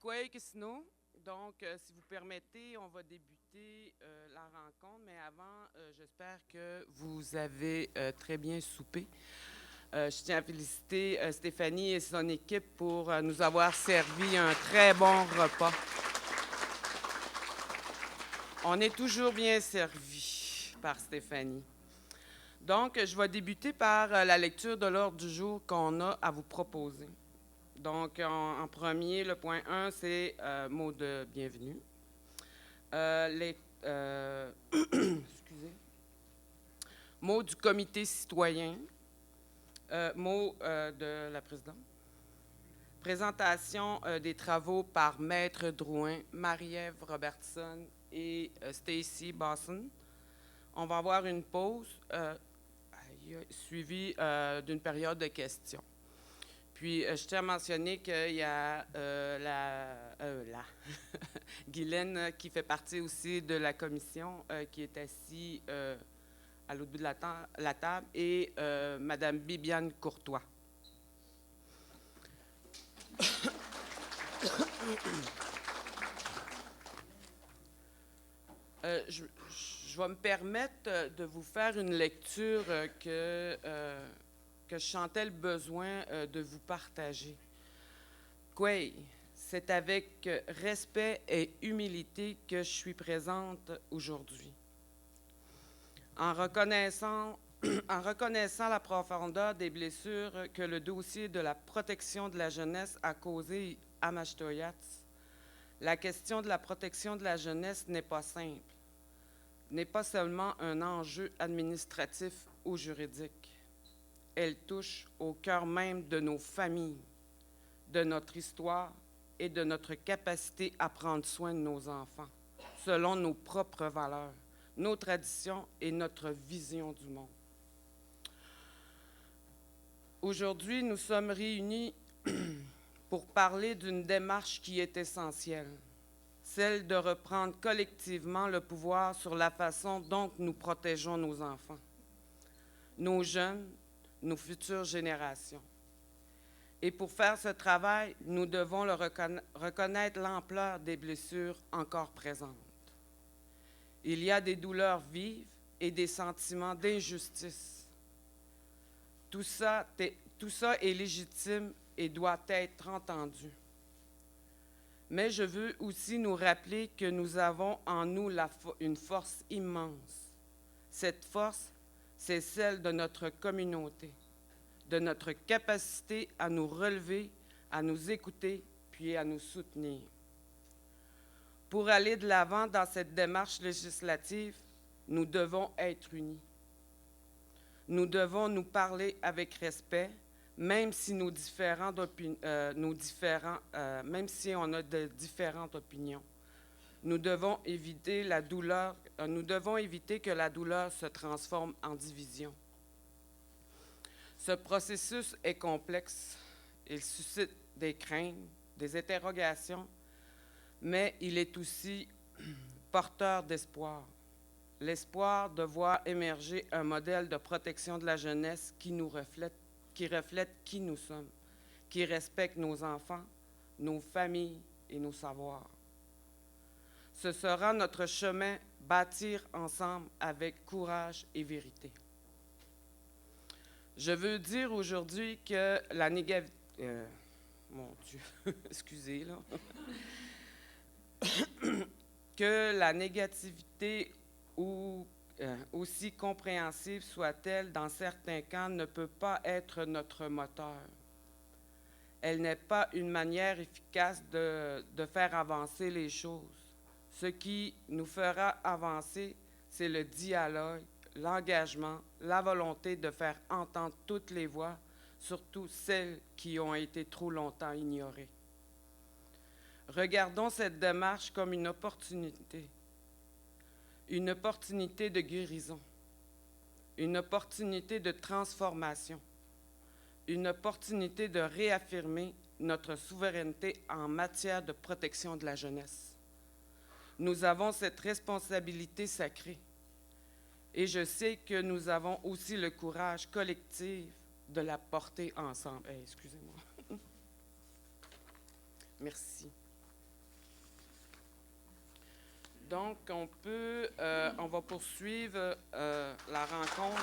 Kwei Kisno. Donc, si vous permettez, on va débuter la rencontre, mais avant, j'espère que vous avez très bien soupé. Je tiens à féliciter Stéphanie et son équipe pour nous avoir servi un très bon repas. On est toujours bien servi par Stéphanie. Donc, je vais débuter par la lecture de l'ordre du jour qu'on a à vous proposer. Donc, en premier, le point 1, c'est mot de bienvenue. Excusez. Mot du comité citoyen. Mot de la présidente. Présentation des travaux par Maître Drouin, Marie-Ève Robertson et Stacy Bosson. On va avoir une pause suivie d'une période de questions. Puis, je tiens à mentionner qu'il y a la Guylaine qui fait partie aussi de la commission, qui est assise à l'autre bout de la table, et Mme Bibiane Courtois. Je vais me permettre de vous faire une lecture que je sentais le besoin de vous partager. Kwei, c'est avec respect et humilité que je suis présente aujourd'hui. En reconnaissant la profondeur des blessures que le dossier de la protection de la jeunesse a causées à Machtoyats, la question de la protection de la jeunesse n'est pas simple, n'est pas seulement un enjeu administratif ou juridique. Elle touche au cœur même de nos familles, de notre histoire et de notre capacité à prendre soin de nos enfants, selon nos propres valeurs, nos traditions et notre vision du monde. Aujourd'hui, nous sommes réunis pour parler d'une démarche qui est essentielle, celle de reprendre collectivement le pouvoir sur la façon dont nous protégeons nos enfants, nos jeunes, nos futures générations. Et pour faire ce travail, nous devons reconnaître l'ampleur des blessures encore présentes. Il y a des douleurs vives et des sentiments d'injustice. Tout ça est légitime et doit être entendu. Mais je veux aussi nous rappeler que nous avons en nous une force immense. Cette force, c'est celle de notre communauté, de notre capacité à nous relever, à nous écouter, puis à nous soutenir. Pour aller de l'avant dans cette démarche législative, nous devons être unis. Nous devons nous parler avec respect, même si même si on a de différentes opinions. Nous devons éviter que la douleur se transforme en division. Ce processus est complexe. Il suscite des craintes, des interrogations, mais il est aussi porteur d'espoir. L'espoir de voir émerger un modèle de protection de la jeunesse qui reflète qui nous sommes, qui respecte nos enfants, nos familles et nos savoirs. Ce sera notre chemin, bâtir ensemble avec courage et vérité. Je veux dire aujourd'hui que la négativité... mon Dieu, excusez, là. Que la négativité aussi compréhensive soit-elle dans certains cas, ne peut pas être notre moteur. Elle n'est pas une manière efficace de faire avancer les choses. Ce qui nous fera avancer, c'est le dialogue, l'engagement, la volonté de faire entendre toutes les voix, surtout celles qui ont été trop longtemps ignorées. Regardons cette démarche comme une opportunité de guérison, une opportunité de transformation, une opportunité de réaffirmer notre souveraineté en matière de protection de la jeunesse. Nous avons cette responsabilité sacrée et je sais que nous avons aussi le courage collectif de la porter ensemble. Excusez-moi. Merci. Donc, on va poursuivre la rencontre.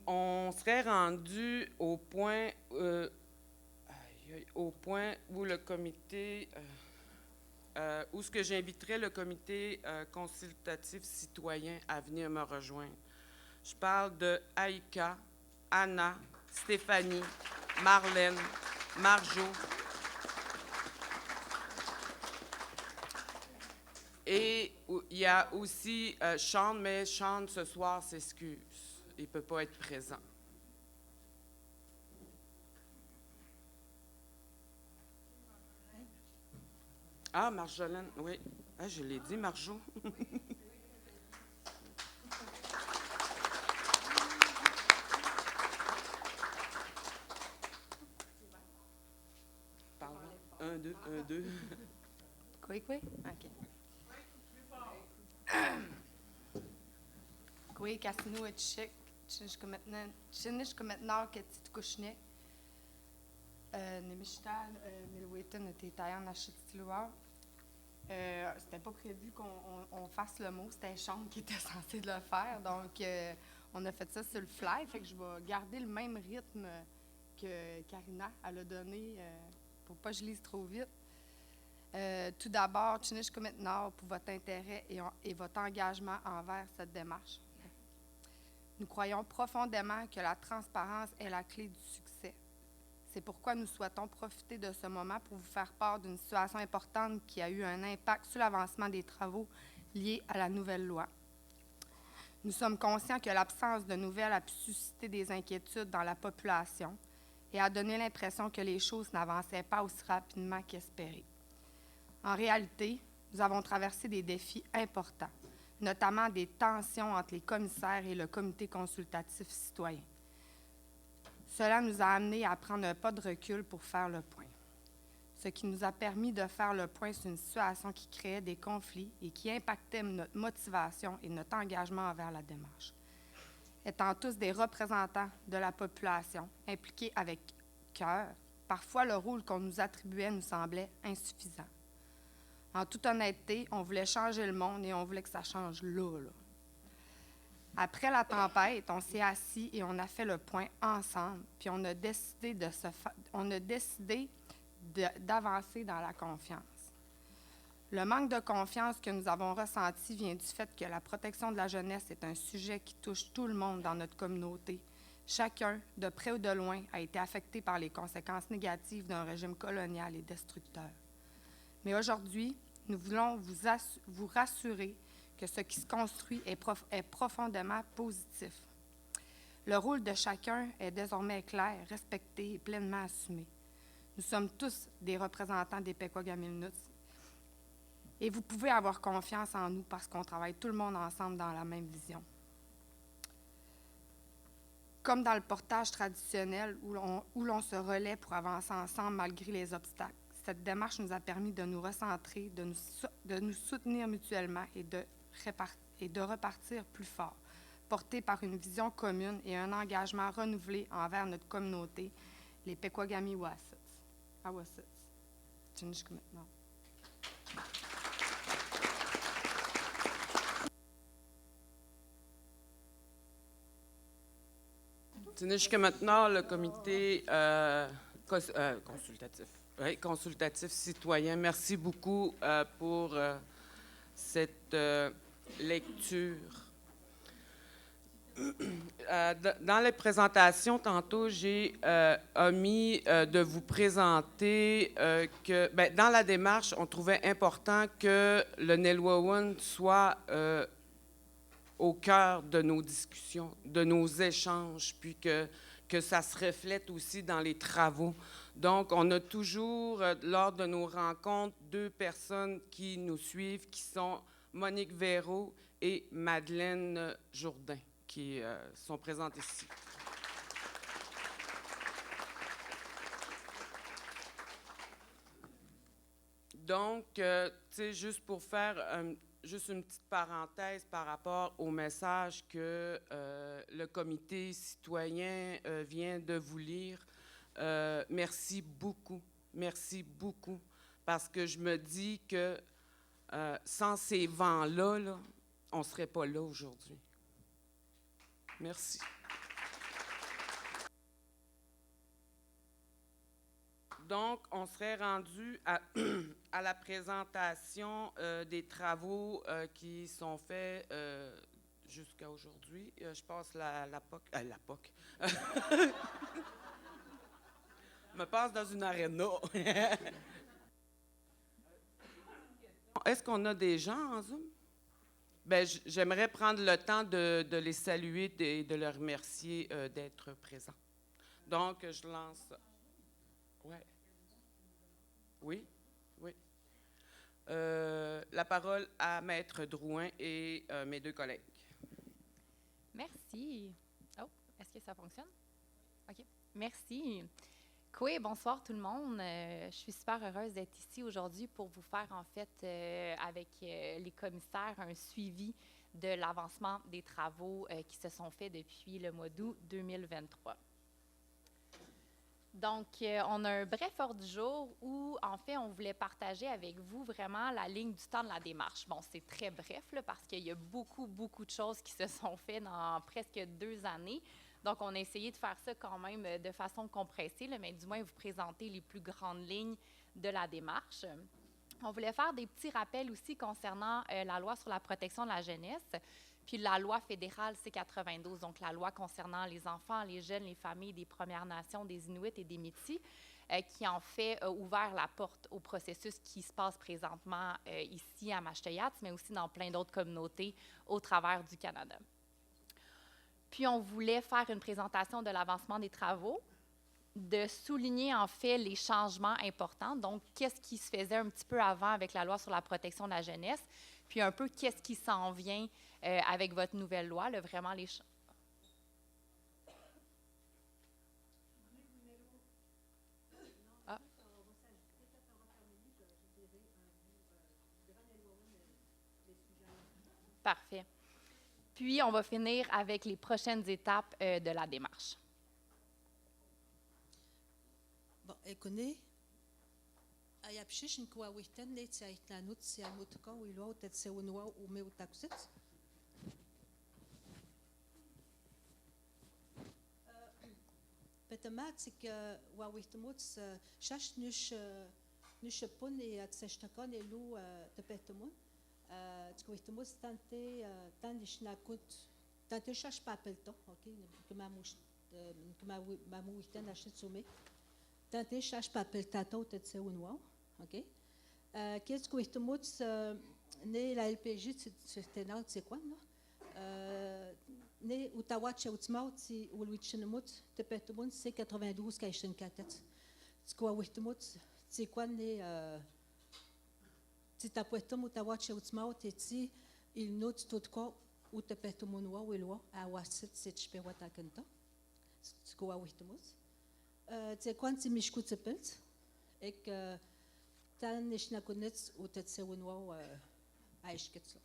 On serait rendu au point où le comité, où ce que j'inviterais le comité consultatif citoyen à venir me rejoindre. Je parle de Aïka, Anna, Stéphanie, Marlène, Marjo. Et il y a aussi Sean, mais Sean ce soir s'excuse. Il ne peut pas être présent. Ah, Marjolaine, oui. Ah, je l'ai dit, Marjo. Pardon. 1, 2, 1, 2. Oui. OK. Oui, Cassino et Tchik, Tchinishkometnar, Ketitkushnik, Nemishtal, Milwetan, Tétayan, Nachitiloa. C'était pas prévu qu'on fasse le mot, c'était Sean qui était censé le faire. Donc, on a fait ça sur le fly, fait que je vais garder le même rythme que Karina elle a donné pour pas que je lise trop vite. Tout d'abord, Tchinishkometnar pour votre intérêt et votre engagement envers cette démarche. Nous croyons profondément que la transparence est la clé du succès. C'est pourquoi nous souhaitons profiter de ce moment pour vous faire part d'une situation importante qui a eu un impact sur l'avancement des travaux liés à la nouvelle loi. Nous sommes conscients que l'absence de nouvelles a pu susciter des inquiétudes dans la population et a donné l'impression que les choses n'avançaient pas aussi rapidement qu'espéré. En réalité, nous avons traversé des défis importants, notamment des tensions entre les commissaires et le comité consultatif citoyen. Cela nous a amenés à prendre un pas de recul pour faire le point, ce qui nous a permis de faire le point sur une situation qui créait des conflits et qui impactait notre motivation et notre engagement envers la démarche. Étant tous des représentants de la population, impliqués avec cœur, parfois le rôle qu'on nous attribuait nous semblait insuffisant. En toute honnêteté, on voulait changer le monde et on voulait que ça change là. Après la tempête, on s'est assis et on a fait le point ensemble, puis on a décidé d'avancer dans la confiance. Le manque de confiance que nous avons ressenti vient du fait que la protection de la jeunesse est un sujet qui touche tout le monde dans notre communauté. Chacun, de près ou de loin, a été affecté par les conséquences négatives d'un régime colonial et destructeur. Mais aujourd'hui, nous voulons vous rassurer que ce qui se construit est profondément positif. Le rôle de chacun est désormais clair, respecté et pleinement assumé. Nous sommes tous des représentants des Pequawgamilnuts et vous pouvez avoir confiance en nous parce qu'on travaille tout le monde ensemble dans la même vision. Comme dans le portage traditionnel où l'on se relaie pour avancer ensemble malgré les obstacles, cette démarche nous a permis de nous recentrer, de nous soutenir mutuellement et de repartir plus fort, portés par une vision commune et un engagement renouvelé envers notre communauté, les Pequawgamilnuts. Tchinishkometnar, le comité consultatif. Oui, consultatif citoyen. Merci beaucoup pour cette lecture. Dans les présentations, tantôt, j'ai omis de vous présenter que, dans la démarche, on trouvait important que le Nilwauwin soit au cœur de nos discussions, de nos échanges, puis que ça se reflète aussi dans les travaux. Donc, on a toujours, lors de nos rencontres, 2 personnes qui nous suivent, qui sont Monique Véraud et Madeleine Jourdain, qui sont présentes ici. Donc, tu sais, juste pour faire juste une petite parenthèse par rapport au message que le comité citoyen vient de vous lire. merci beaucoup, parce que je me dis que sans ces vents-là, là, on ne serait pas là aujourd'hui. Merci. Donc, on serait rendu à, à la présentation des travaux qui sont faits jusqu'à aujourd'hui. Je passe la POC. La POC. Je me passe dans une aréna. Est-ce qu'on a des gens en Zoom? Ben, j'aimerais prendre le temps de les saluer et de leur remercier d'être présents. Donc, je lance. Ouais. Oui, oui. La parole à Maître Drouin et mes deux collègues. Merci. Oh, est-ce que ça fonctionne? OK. Merci. Oui, bonsoir tout le monde. Je suis super heureuse d'être ici aujourd'hui pour vous faire, en fait, avec les commissaires, un suivi de l'avancement des travaux qui se sont faits depuis le mois d'août 2023. Donc, on a un bref ordre du jour où, en fait, on voulait partager avec vous vraiment la ligne du temps de la démarche. Bon, c'est très bref, là, parce qu'il y a beaucoup de choses qui se sont faites dans presque 2 années. Donc, on a essayé de faire ça quand même de façon compressée, là, mais du moins vous présenter les plus grandes lignes de la démarche. On voulait faire des petits rappels aussi concernant la loi sur la protection de la jeunesse, puis la loi fédérale C-92, donc la loi concernant les enfants, les jeunes, les familles des Premières Nations, des Inuits et des Métis, qui en fait a ouvert la porte au processus qui se passe présentement ici à Mashteuiatsi, mais aussi dans plein d'autres communautés au travers du Canada. Puis on voulait faire une présentation de l'avancement des travaux, de souligner en fait les changements importants, donc qu'est-ce qui se faisait un petit peu avant avec la loi sur la protection de la jeunesse, puis un peu qu'est-ce qui s'en vient avec votre nouvelle loi, là, vraiment les Ah. Parfait. Puis, on va finir avec les prochaines étapes de la démarche. Bon, écoutez, ayapshish nkwa wihten le tsaitlanut siamutka wilwa utetseunwa umeutaksit. Petematik wa wihtemuts shash nush pon et atseshtakan elu tepetemun. Tkwihtemuts tante shnakut tante shash papelto, ok, kma wihten ashitsumi. Tante shash papel tato tetseunwa, ok. Qu'est-ce que tu m'as né la LPG c'était là c'est quoi non né Ottawa tchoutsmaut si ou luichenmut tepetumon c'est 92 kaishen katet. Ce quoi wihtemut c'est quoi né si tapuetum Ottawa tchoutsmaut et si il note tout quoi ou tepetumonwa ou elwa a wasit c'est chpewata kenta. Ce quoi wihtemut c'est quoi si mishkutsepelt et que tan nishnakunets ou tetseunwa aishketslo.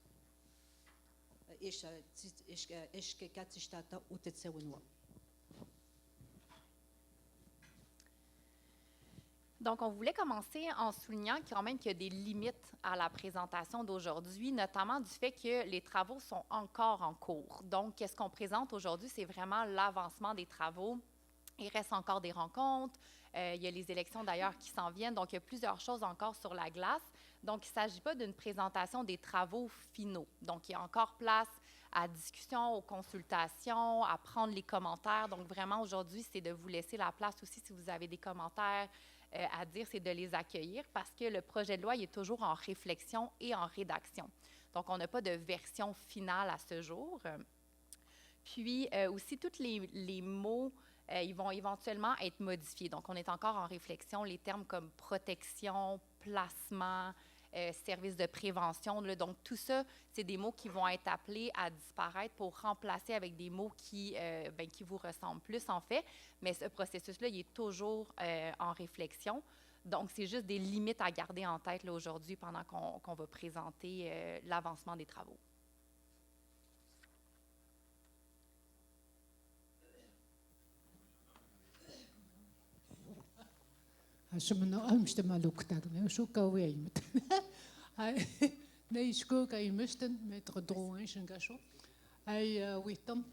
Donc, on voulait commencer en soulignant quand même qu'il y a des limites à la présentation d'aujourd'hui, notamment du fait que les travaux sont encore en cours. Donc, ce qu'on présente aujourd'hui, c'est vraiment l'avancement des travaux. Il reste encore des rencontres. Il y a les élections d'ailleurs qui s'en viennent. Donc, il y a plusieurs choses encore sur la glace. Donc, il ne s'agit pas d'une présentation des travaux finaux. Donc, il y a encore place à discussion, aux consultations, à prendre les commentaires. Donc, vraiment, aujourd'hui, c'est de vous laisser la place aussi si vous avez des commentaires à dire, c'est de les accueillir parce que le projet de loi il est toujours en réflexion et en rédaction. Donc, on n'a pas de version finale à ce jour. Puis, aussi, tous les mots, ils vont éventuellement être modifiés. Donc, on est encore en réflexion. Les termes comme protection, placement, services de prévention. Là, donc, tout ça, c'est des mots qui vont être appelés à disparaître pour remplacer avec des mots qui vous ressemblent plus, en fait. Mais ce processus-là, il est toujours en réflexion. Donc, c'est juste des limites à garder en tête là, aujourd'hui pendant qu'on va présenter l'avancement des travaux. Ashmano amstema luktagne shukawe imet. Ai nei shuka imisten mettre droin shingasho. Ai witam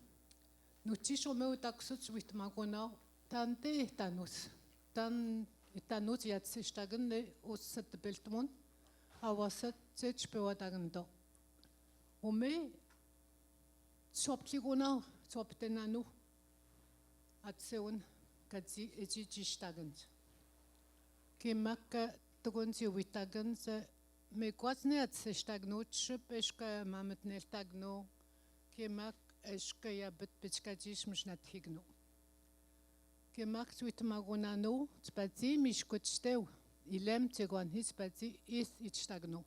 nutisho meu taksut witmagona tante tanus. Tan tanus yatsistagen ne osset beltmon. Awasat zetspewadagendo. Ome swapligona swaptenanu atseun katsi etichistagen. Kimakka tugunsi witagen se me kwasne atsistagnot ship eska mamet neltagno kimak eska yabet pitskatish misnathigno. Kimak switmagonano tspati mishkotstew ilem tsegon hispati is itstagno.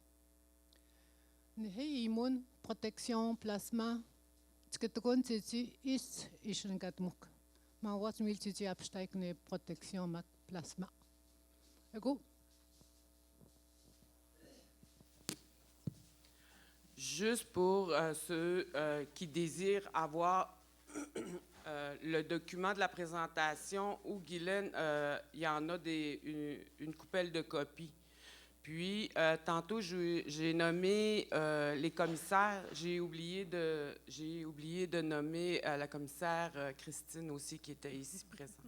Nehe imun protection plasma tsketgon tsi is ishengatmuk. Ma was milti absteigne protection mak plasma. Go. Juste pour ceux qui désirent avoir le document de la présentation où Guylaine, il y en a une coupelle de copies. Puis, tantôt, j'ai nommé les commissaires. J'ai oublié de nommer la commissaire Christine aussi, qui était ici présente.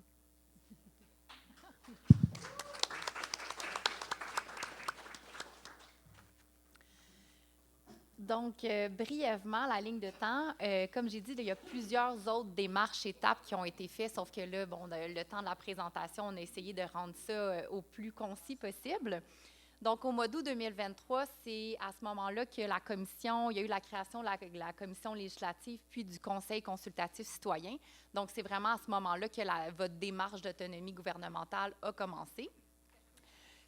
Donc, brièvement, la ligne de temps, comme j'ai dit, il y a plusieurs autres démarches, étapes qui ont été faites, sauf que là, bon, le temps de la présentation, on a essayé de rendre ça au plus concis possible. Donc, au mois d'août 2023, c'est à ce moment-là que la commission, il y a eu la création de la commission législative puis du Conseil consultatif citoyen. Donc, c'est vraiment à ce moment-là que votre démarche d'autonomie gouvernementale a commencé.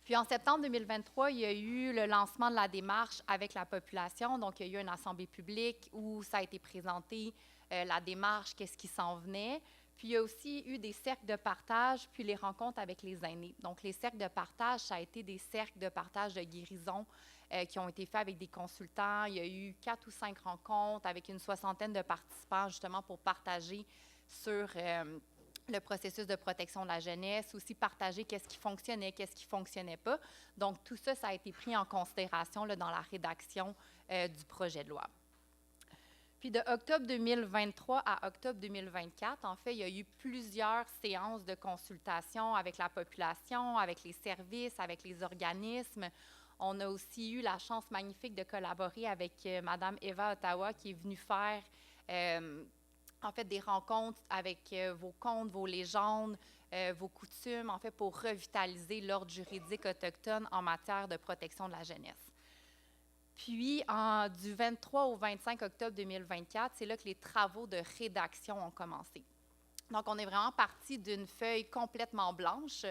Puis en septembre 2023, il y a eu le lancement de la démarche avec la population. Donc, il y a eu une assemblée publique où ça a été présenté, la démarche, qu'est-ce qui s'en venait. Puis il y a aussi eu des cercles de partage, puis les rencontres avec les aînés. Donc, les cercles de partage, ça a été des cercles de partage de guérison qui ont été faits avec des consultants. Il y a eu 4 ou 5 rencontres avec une soixantaine de participants, justement, pour partager sur le processus de protection de la jeunesse, aussi partager qu'est-ce qui fonctionnait, qu'est-ce qui ne fonctionnait pas. Donc, tout ça, ça a été pris en considération là, dans la rédaction du projet de loi. Puis de octobre 2023 à octobre 2024, en fait, il y a eu plusieurs séances de consultation avec la population, avec les services, avec les organismes. On a aussi eu la chance magnifique de collaborer avec Mme Eva Ottawa, qui est venue faire en fait, des rencontres avec vos contes, vos légendes, vos coutumes, en fait, pour revitaliser l'ordre juridique autochtone en matière de protection de la jeunesse. Puis, du 23 au 25 octobre 2024, c'est là que les travaux de rédaction ont commencé. Donc, on est vraiment parti d'une feuille complètement blanche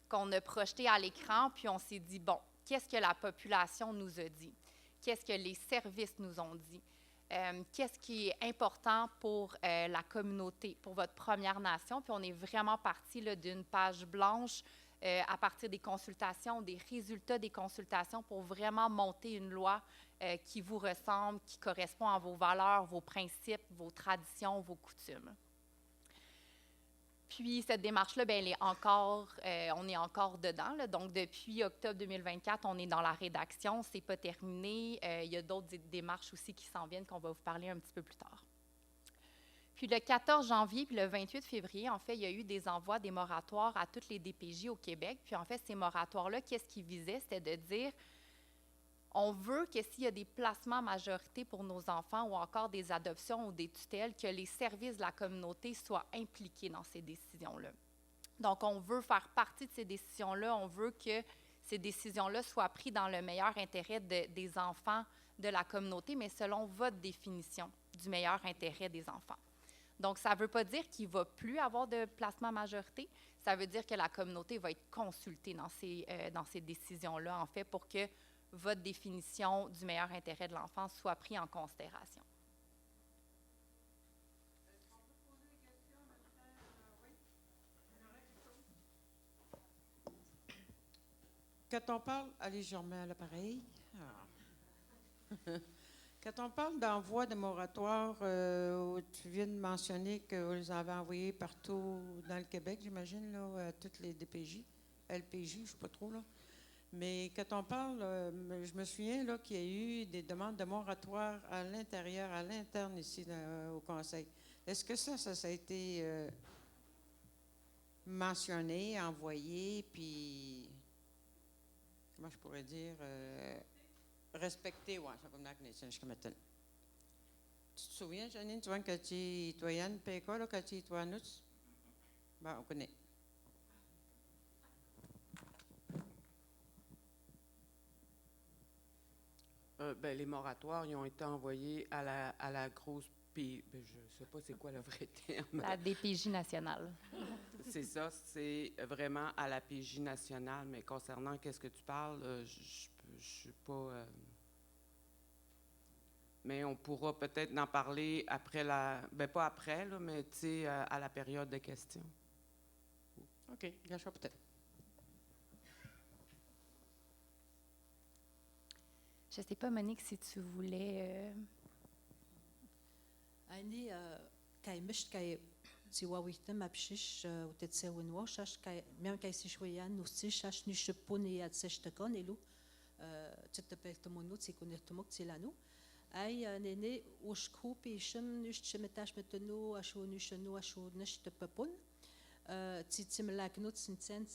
qu'on a projetée à l'écran, puis on s'est dit, bon, qu'est-ce que la population nous a dit? Qu'est-ce que les services nous ont dit? Qu'est-ce qui est important pour la communauté, pour votre Première Nation. Puis on est vraiment parti d'une page blanche à partir des consultations, des résultats des consultations pour vraiment monter une loi qui vous ressemble, qui correspond à vos valeurs, vos principes, vos traditions, vos coutumes. Puis, cette démarche-là, bien, on est encore dedans. Là. Donc, depuis octobre 2024, on est dans la rédaction. Ce n'est pas terminé. Il y a d'autres démarches aussi qui s'en viennent qu'on va vous parler un petit peu plus tard. Puis, le 14 janvier puis le 28 février, en fait, il y a eu des envois des moratoires à toutes les DPJ au Québec. Puis, en fait, ces moratoires-là, qu'est-ce qu'ils visaient? C'était de dire, on veut que s'il y a des placements majorité pour nos enfants ou encore des adoptions ou des tutelles, que les services de la communauté soient impliqués dans ces décisions-là. Donc, on veut faire partie de ces décisions-là. On veut que ces décisions-là soient prises dans le meilleur intérêt des enfants de la communauté, mais selon votre définition du meilleur intérêt des enfants. Donc, ça ne veut pas dire qu'il ne va plus avoir de placement majorité. Ça veut dire que la communauté va être consultée dans ces décisions-là, en fait, pour que votre définition du meilleur intérêt de l'enfant soit prise en considération. Est-ce qu'on peut poser des questions maintenant? Oui. Quand on parle... Allez, je remets à l'appareil. Quand on parle d'envoi de moratoire, tu viens de mentionner que vous les avez envoyés partout dans le Québec, j'imagine, là, à toutes les DPJ. LPJ, je ne sais pas trop, là. Mais quand on parle, je me souviens là, qu'il y a eu des demandes de moratoire à l'intérieur, à l'interne ici au Conseil. Est-ce que ça a été mentionné, envoyé, puis, comment je pourrais dire, respecté, ouais, ça comme ça, je comme tel. Tu te souviens, Janine, tu vois, quand tu es Yann Péka, là, quand tu es toi, nous? Ben, on connaît. Les moratoires, ils ont été envoyés à la grosse je ne sais pas c'est quoi le vrai terme. La DPJ nationale. C'est ça, c'est vraiment à la PJ nationale, mais concernant qu'est-ce que tu parles, je ne suis pas... mais on pourra peut-être en parler après pas après, là, mais tu sais, à la période de questions. OK, gâche peut-être. Je ne sais pas, Monique, si tu voulais... أني كاي مش كاي تيواويتم مابشيش وتتساوي نواشاش كاي ميم كاي سيشويا نوسيشاش نشبوني تسشتكون إلو تتبلتمونو تيكونيتموك تيلانو أي نيني وشكو بيشم نشتمتاش متنو أشو نشنو أشو نشتببون تيتملاكنو تسنتين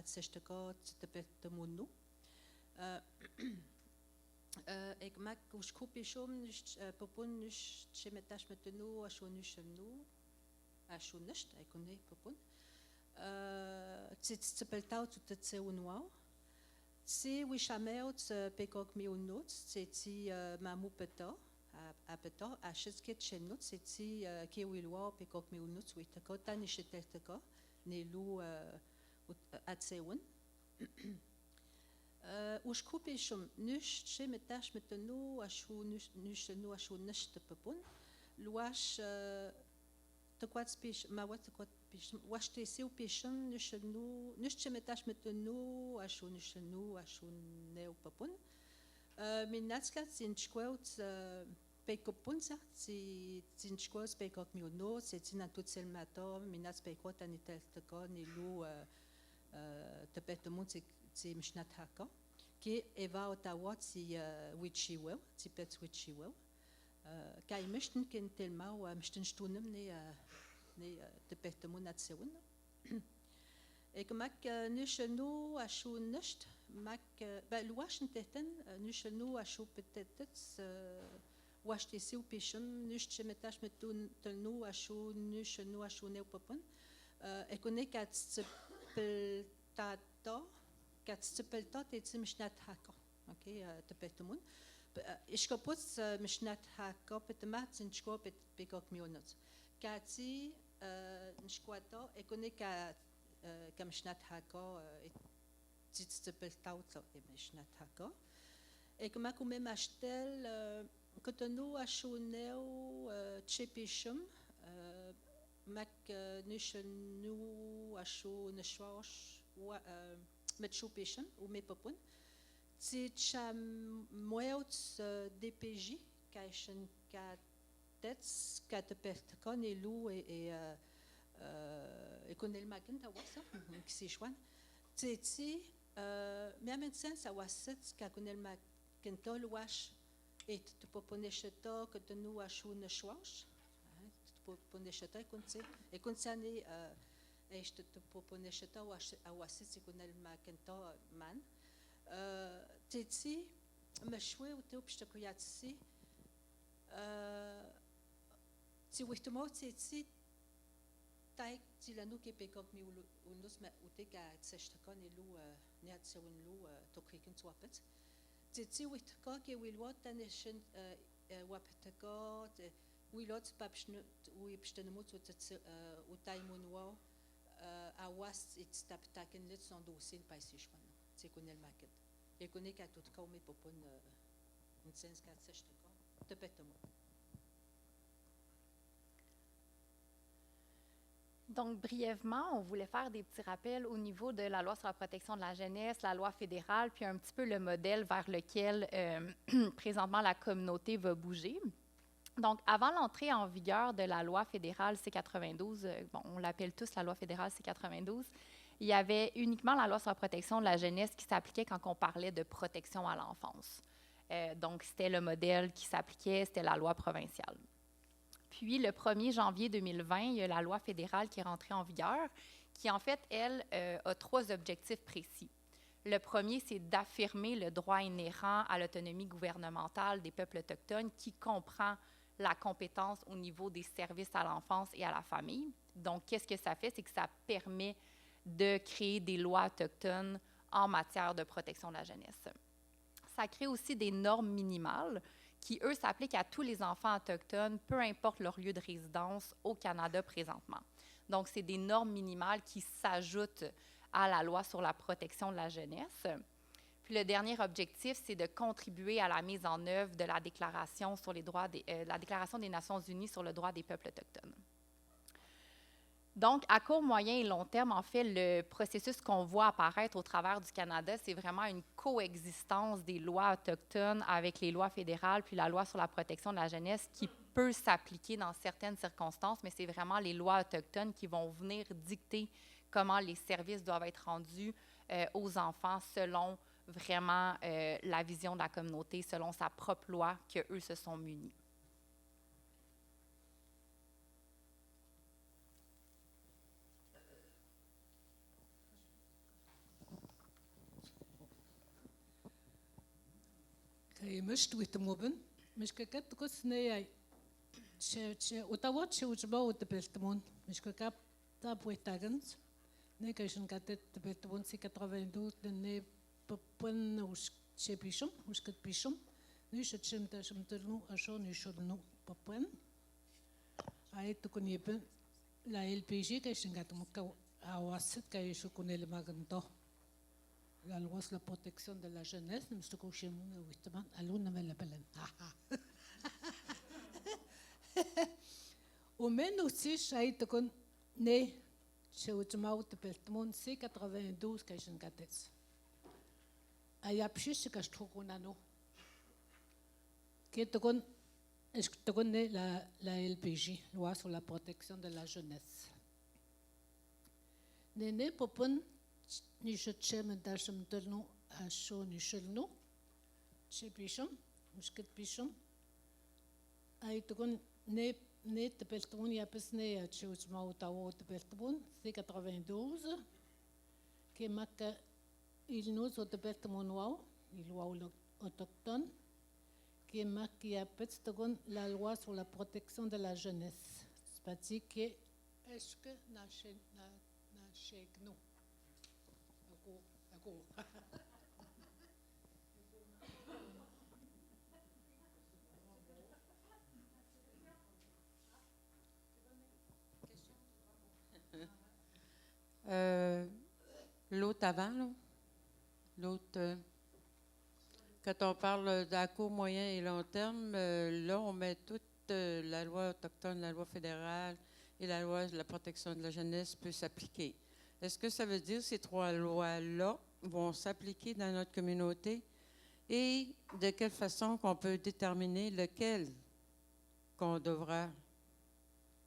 تسشتكو تتبلتمونو Ik maak os kopieshom popon nus chemetash metenu ashonushamnu ashonest ikone popon tsitsepeltaut tutsetseunwao si wishameot pekok miunot tsi mamu peta apeta ashesket chenot tsi kewilwa pekok miunot witakota nisheteltaka nelu atseun وش كوبيشم نش شمتاش متنو أشو نش نو أشو نش تببون لواش تقوات بيش ما وات تقوات بيشم واش تيسيو بيشم نش نو نش شمتاش متنو أشو نش نو أشو نيو ببون من ناتسكا تنشكوت بيكوبون سا تنشكوت بيكوك ميونو تينا توت سلماتو من ناتس بيكوت أني تلتكو نيلو تبتمون تي مشنات هكا كي إيفا أوتاوا تي ويتشيويل تي بيت ويتشيويل كاي مشتن كن تلما ومشتن شتونم ني تبتمون ناتسون إك ماك نشنو أشو نشت ماك بالواش نتهتن نشنو أشو بتتت واش تيسيو بيشم نشت شمتاش متون تلنو أشو نشنو أشو نيو بابون إكوني كات سبلتاتو كات سبلتا تيتي مشنات هاكا اوكي تبتمون اشكوبوت مشنات هاكا بتمات نشكو بيكوك ميونوت كاتي نشكواتا اكوني كمشنات هاكا تيت سبلتا مشنات هاكا اكما كومي ماشتل كتنو اشونيو تشيبيشم ماك نشنو اشو نشواش متشو بيشن ومي بابون تي تشام مويوت دي بي جي كايشن كاتتس كاتبرتكون إلو يكون الماكن تاواسا كسيشوان تي ميامن سنس أواسط كاكون الماكن تولواش إت تبوبونيشتا كتنو أشو نشواش تبوبونيشتا يكون ساني ايش تبوبونيشتا اواسيس يكون الماكنتا مان تيتسي مشوي وتو بشتكوياتسي تي ويتمو تيتسي تايك تيلانو كي بيكوك مي ونوس ما وتيكا تسشتكون لو نيات سوين لو توكيكن توابت تيتسي ويتكا كي ويلوات تانيشن وابتكا ويلوت بابشنو ويبشتنموت وتايمونوا أواس يتستبتاكن لت صندوقين بايسيشوان تكون الماكد يكون كاتوت كومي بوبون نسنس كات سشتكا تبتمو. Donc, brièvement, on voulait faire des petits rappels au niveau de la loi sur la protection de la jeunesse, la loi fédérale, puis un petit peu le modèle vers lequel présentement la communauté va bouger. Donc, avant l'entrée en vigueur de la loi fédérale C-92, on l'appelle tous la loi fédérale C-92, il y avait uniquement la loi sur la protection de la jeunesse qui s'appliquait quand on parlait de protection à l'enfance. Donc, c'était le modèle qui s'appliquait, c'était la loi provinciale. Puis, le 1er janvier 2020, il y a la loi fédérale qui est rentrée en vigueur, qui, en fait, elle, a 3 objectifs précis. Le premier, c'est d'affirmer le droit inhérent à l'autonomie gouvernementale des peuples autochtones qui comprend la compétence au niveau des services à l'enfance et à la famille. Donc, qu'est-ce que ça fait? C'est que ça permet de créer des lois autochtones en matière de protection de la jeunesse. Ça crée aussi des normes minimales qui, eux, s'appliquent à tous les enfants autochtones, peu importe leur lieu de résidence au Canada présentement. Donc, c'est des normes minimales qui s'ajoutent à la loi sur la protection de la jeunesse. Puis le dernier objectif, c'est de contribuer à la mise en œuvre de la Déclaration sur les droits la Déclaration des Nations unies sur le droit des peuples autochtones. Donc, à court, moyen et long terme, en fait, le processus qu'on voit apparaître au travers du Canada, c'est vraiment une coexistence des lois autochtones avec les lois fédérales, puis la loi sur la protection de la jeunesse qui peut s'appliquer dans certaines circonstances, mais c'est vraiment les lois autochtones qui vont venir dicter comment les services doivent être rendus aux enfants selon vraiment la vision de la communauté, selon sa propre loi qu'eux se sont munis. مش تويتموبن مش كاكات كوسني وتوات شو جبا وتبلتمون مش كاكاب تاب ويتاغنز نيكاشن كاتت تبلتمون سي 82 دني ببن وش شبيشم وش كتبيشم نيش تشمتا شمتلنو اشو نيشودنو ببن هاي تكون يبن لا LPG كاشن كاتمكا awasset كايشو كوني لماغنتو la loi sur la protection de la jeunesse, nous sommes chez nous, justement, à l'une de la baleine. Au même aussi, j'ai été né chez Outimao de Peltmon, c'est 92 que j'ai gâté. Il y a plus que je trouve qu'on a nous. Est-ce que tu connais la LPJ, loi sur la protection de la jeunesse? Néné, popon, نيشتشم داشم دلنو أشو نيشلنو شي بيشم مشكلة بيشم أي تكون ني تبلتون يا بس ني تشو تسمعوا تاو تبلتون سي 92 كما كا إلنوز وتبلتون واو الواو autochtone كما كي بس تكون la loi sur la protection de la jeunesse c'est-à-dire que est-ce que na chez nous L'autre avant, là. L'autre, quand on parle d'à court, moyen et long terme, là, on met toute la loi autochtone, la loi fédérale et la loi de la protection de la jeunesse peut s'appliquer. Est-ce que ça veut dire que ces 3 lois-là vont s'appliquer dans notre communauté et de quelle façon qu'on peut déterminer lequel qu'on devra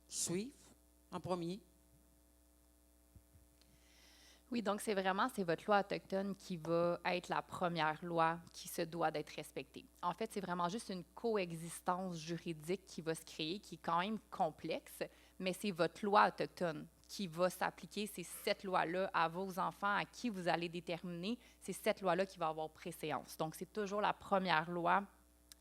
suivre en premier? Oui, donc c'est votre loi autochtone qui va être la première loi qui se doit d'être respectée. En fait, c'est vraiment juste une coexistence juridique qui va se créer, qui est quand même complexe, mais c'est votre loi autochtone qui va s'appliquer, c'est cette loi-là à vos enfants, à qui vous allez déterminer, c'est cette loi-là qui va avoir préséance. Donc, c'est toujours la première loi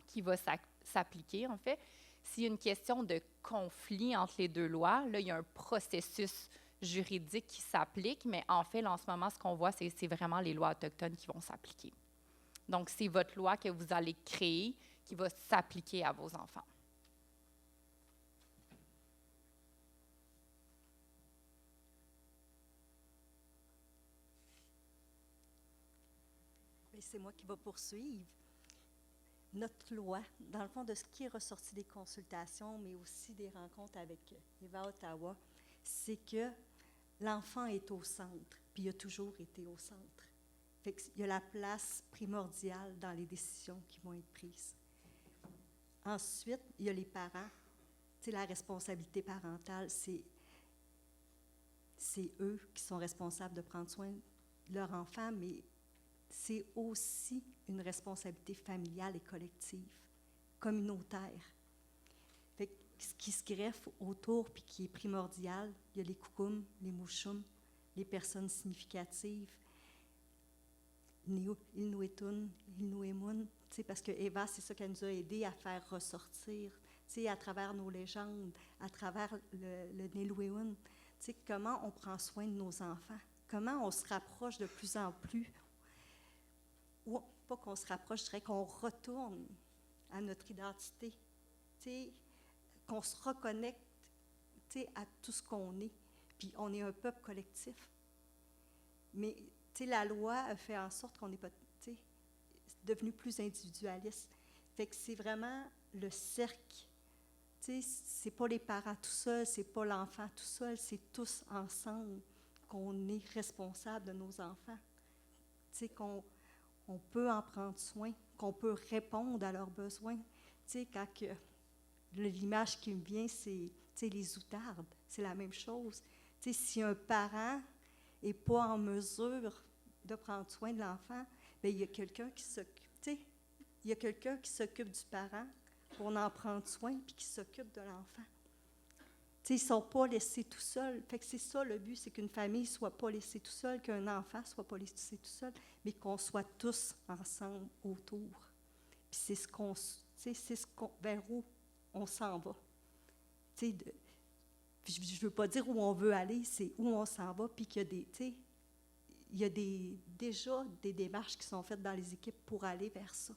qui va s'appliquer, en fait. S'il y a une question de conflit entre les 2 lois, là, il y a un processus juridique qui s'applique, mais en fait, là, en ce moment, ce qu'on voit, c'est vraiment les lois autochtones qui vont s'appliquer. Donc, c'est votre loi que vous allez créer qui va s'appliquer à vos enfants. C'est moi qui vais poursuivre. Notre loi, dans le fond, de ce qui est ressorti des consultations, mais aussi des rencontres avec Eva Ottawa, c'est que l'enfant est au centre, puis il a toujours été au centre. Fait qu'il y a la place primordiale dans les décisions qui vont être prises. Ensuite, il y a les parents. Tu sais, la responsabilité parentale, c'est c'est eux qui sont responsables de prendre soin de leur enfant, mais c'est aussi une responsabilité familiale et collective, communautaire. Fait que ce qui se greffe autour puis qui est primordial, il y a les koukoums, les mouchoums, les personnes significatives, Inuitun, Inuimun, parce que Eva, c'est ça qu'elle nous a aidé à faire ressortir, à travers nos légendes, à travers le Nilueun, comment on prend soin de nos enfants, comment on se rapproche de plus en plus, ou pas qu'on se rapproche, je dirais qu'on retourne à notre identité, qu'on se reconnecte à tout ce qu'on est, puis on est un peuple collectif. Mais la loi a fait en sorte qu'on n'est pas devenu plus individualiste. Fait que c'est vraiment le cercle. C'est pas les parents tout seuls, c'est pas l'enfant tout seul, c'est tous ensemble qu'on est responsable de nos enfants. Qu'on peut en prendre soin, qu'on peut répondre à leurs besoins. Quand l'image qui me vient, c'est les outardes, c'est la même chose. Si un parent n'est pas en mesure de prendre soin de l'enfant, bien, il y a quelqu'un qui s'occupe. Il y a quelqu'un qui s'occupe du parent pour en prendre soin puis qui s'occupe de l'enfant. Ils ne sont pas laissés tout seuls. Fait que c'est ça le but, c'est qu'une famille ne soit pas laissée tout seul, qu'un enfant ne soit pas laissé tout seul, mais qu'on soit tous ensemble autour. Puis c'est vers où on s'en va. Je ne veux pas dire où on veut aller, c'est où on s'en va, puis qu'il y a déjà des démarches qui sont faites dans les équipes pour aller vers ça.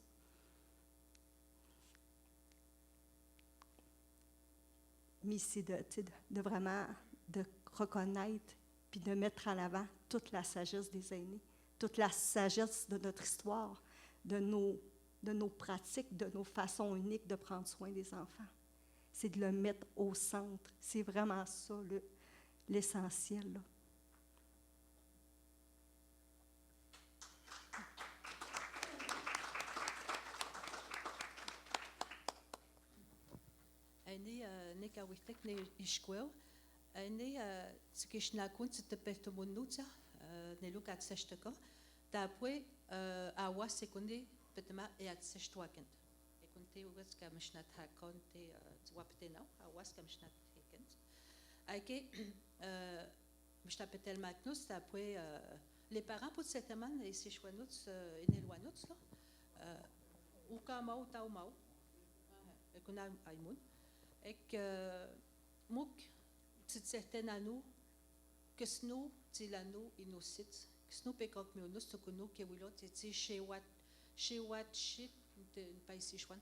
Mais c'est de vraiment de reconnaître puis de mettre en avant toute la sagesse des aînés, toute la sagesse de notre histoire, de nos pratiques, de nos façons uniques de prendre soin des enfants. C'est de le mettre au centre. C'est vraiment ça, l'essentiel, là. Ane ne kawitek ne ishkwel. Ane tsikishnakun tsitepetumunutsa ne lukat seshtaka. Tapwe awa sekunde petema eatseshtuakent. Ekunte ugas kamshnat hakonte zwaptenau awas kamshnat hekent. Aike mshtapetel maknus tapwe les parents pour cette semaine et ces chouanouts inéloignouts là. Ukamau taumau. Ekuna aimun. Et que mouk certains anneaux que snow tilano innocit que snow pekok me onus tokuno que wilot et chez what shit ne pas ici chouan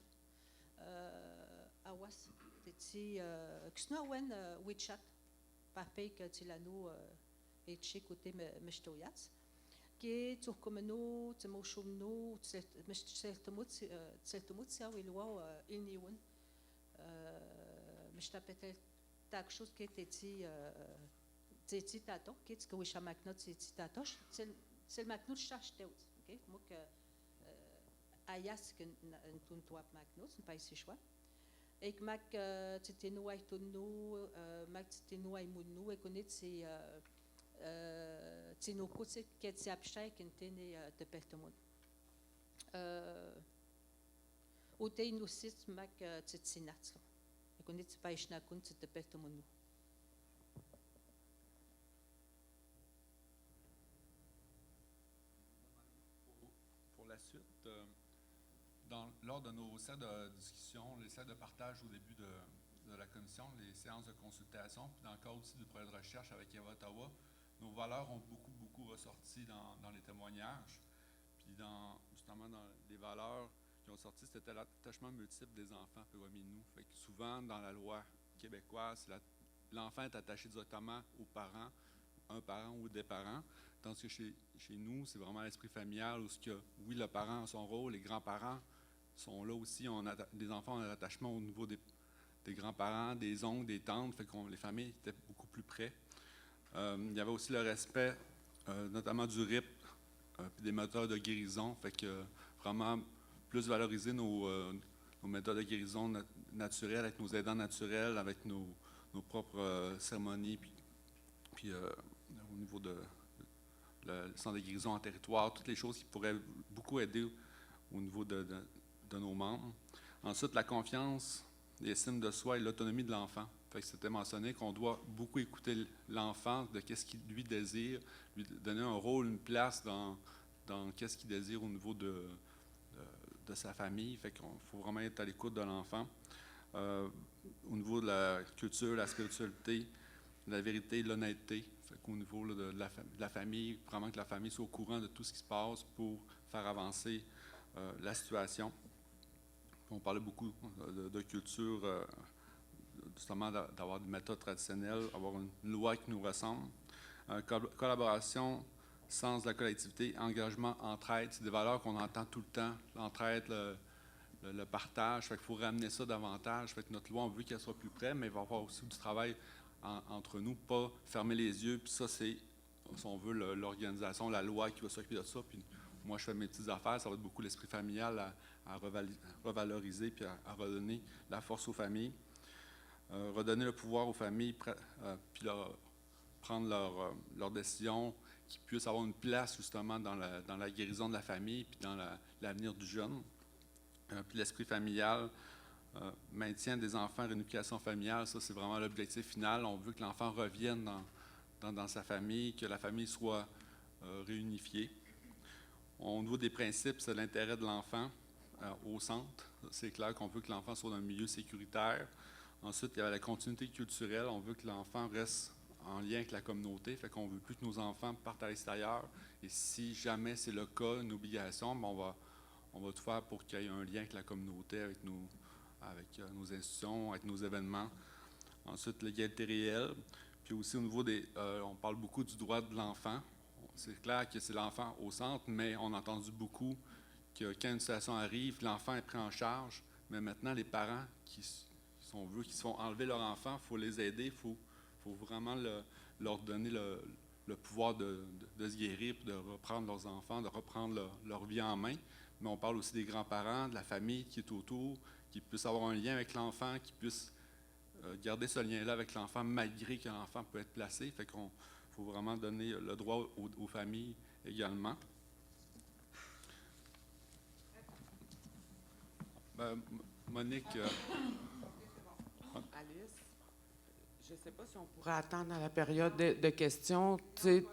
awas et que snow wen wichat par pay que tilano et chez côté meshtoyats que turkomeno tmoshumno certainmut ça wilwa il niwon je t'appelle quelque chose qui était dit tato qui est ce que oui chaque macnot c'est tato c'est le macnot chaque théo ok moi que ayas que un toi macnot c'est pas ici choix et que mac c'était nous ay tonno mac c'était nous ay munno et connaît c'est nos côtés qui est abstrait qui était de perte monde au té nous six mac c'est sinat Pour la suite, lors de nos séances de discussion, les séances de partage au début de la commission, les séances de consultation, puis dans le cadre aussi du projet de recherche avec Eva Ottawa, nos valeurs ont beaucoup ressorti dans les témoignages. Puis justement dans les valeurs qui ont sorti, c'était l'attachement multiple des enfants Pewaminou. Fait que souvent, dans la loi québécoise, l'enfant est attaché directement aux parents, un parent ou des parents, tandis que chez nous, c'est vraiment l'esprit familial où oui, le parent a son rôle, les grands-parents sont là aussi. Les enfants ont un attachement au niveau des grands-parents, des oncles, des tantes, fait que les familles étaient beaucoup plus près. Il y avait aussi le respect, notamment du RIP, puis des méthodes de guérison, fait que vraiment plus valoriser nos méthodes de guérison naturelles, avec nos aidants naturels, avec nos propres cérémonies, puis puis au niveau de le centre de guérison en territoire, toutes les choses qui pourraient beaucoup aider au niveau de nos membres. Ensuite, la confiance, l'estime de soi et l'autonomie de l'enfant. Fait que c'était mentionné qu'on doit beaucoup écouter l'enfant de qu'est-ce qu'il lui désire, lui donner un rôle, une place dans qu'est-ce qu'il désire au niveau de sa famille. Fait qu'il faut vraiment être à l'écoute de l'enfant. Au niveau de la culture, la spiritualité, la vérité, l'honnêteté. Fait qu'au niveau là, de la famille, vraiment que la famille soit au courant de tout ce qui se passe pour faire avancer la situation. On parlait beaucoup de culture, justement d'avoir des méthodes traditionnelles, avoir une loi qui nous ressemble. Collaboration, sens de la collectivité, engagement, entraide, c'est des valeurs qu'on entend tout le temps. L'entraide, le partage, fait qu'il faut ramener ça davantage. Fait que notre loi, on veut qu'elle soit plus près, mais il va y avoir aussi du travail entre nous, pas fermer les yeux. Puis ça, c'est, si on veut, l'organisation, la loi qui va s'occuper de ça. Puis moi, je fais mes petites affaires, ça va être beaucoup l'esprit familial à revaloriser puis à redonner la force aux familles. Redonner le pouvoir aux familles, puis prendre leurs décisions, qu'ils puissent avoir une place justement dans la guérison de la famille, puis dans l'avenir du jeune. Puis l'esprit familial, maintien des enfants, réunification familiale, ça c'est vraiment l'objectif final. On veut que l'enfant revienne dans sa famille, que la famille soit réunifiée. Au niveau des principes, c'est l'intérêt de l'enfant au centre. C'est clair qu'on veut que l'enfant soit dans un milieu sécuritaire. Ensuite, il y a la continuité culturelle. On veut que l'enfant reste en lien avec la communauté. Fait qu'on ne veut plus que nos enfants partent à l'extérieur. Et si jamais c'est le cas, une obligation, bien, on va tout faire pour qu'il y ait un lien avec la communauté, avec nos institutions, avec nos événements. Ensuite, l'égalité réelle. Puis aussi au niveau on parle beaucoup du droit de l'enfant. C'est clair que c'est l'enfant au centre, mais on a entendu beaucoup que quand une situation arrive, l'enfant est pris en charge. Mais maintenant, les parents qui se font enlever leur enfant, il faut les aider, il faut vraiment leur donner le pouvoir de se guérir, de reprendre leurs enfants, de reprendre leur vie en main. Mais on parle aussi des grands-parents, de la famille qui est autour, qui puissent avoir un lien avec l'enfant, qui puissent garder ce lien-là avec l'enfant malgré que l'enfant peut être placé. Fait qu'on faut vraiment donner le droit aux familles également. Monique. Alice, je ne sais pas si on pourrait attendre à la période de questions. Tu sais,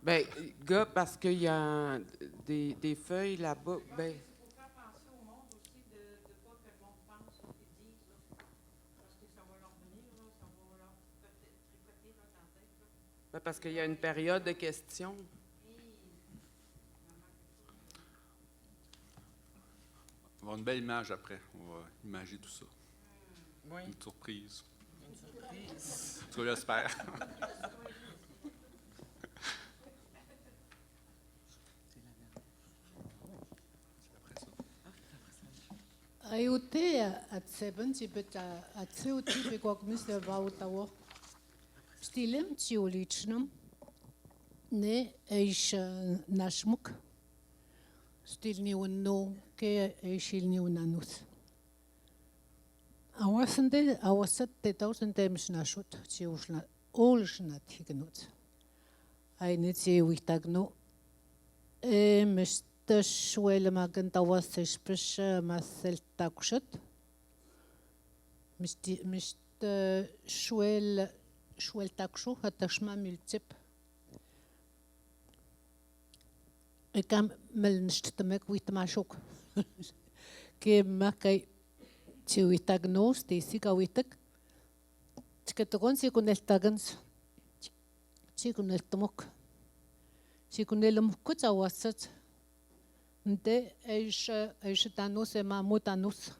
ben, gars, parce qu'il y a des feuilles là-bas. Ben, parce qu'il y a une période de questions. On va avoir une belle image après. On va imaginer tout ça. Oui. Une surprise. Une surprise. En tout cas, j'espère. Aiuti at seven tibet at seuti begok Mr. Vautawa. Stilem tiolichnom ne eish nashmuk. Stilni unno ke eishilni unanus. Awasat 2000 temsnashut tiushna olshna tignut. Ainitsi witagno مستشوي لما كنت أوصيش بش مثل تاكشت شويل تاكشو هتشما ملتب كم مل نشتمك ويتماشوك كما كي تيوي تاغنوس تيسيكا ويتك تكتغون سيكون التاغنس سيكون التمك سيكون لمكوت أوصت نتي ايش تانوس مامو تانوس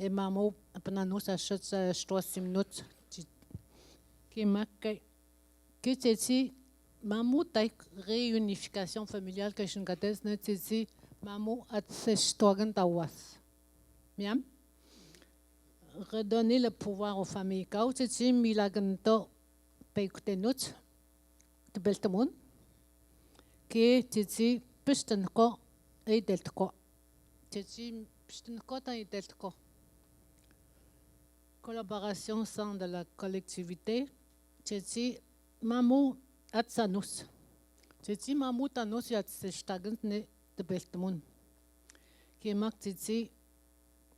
مامو بنانوس اشت شتوس منوت كيما كي تيتي مامو تايك réunification familiale que je gates ne titi mamo at s'estogen tawas bien redonner le pouvoir aux familles quand titi milagento peikutenut de beltamon que titi pistenko et deltko titi pistenko et deltko collaboration au sein de la collectivité titi mamu at sanus. Titi mamu tanus yat se stagent ne de beltmun. Kemak titi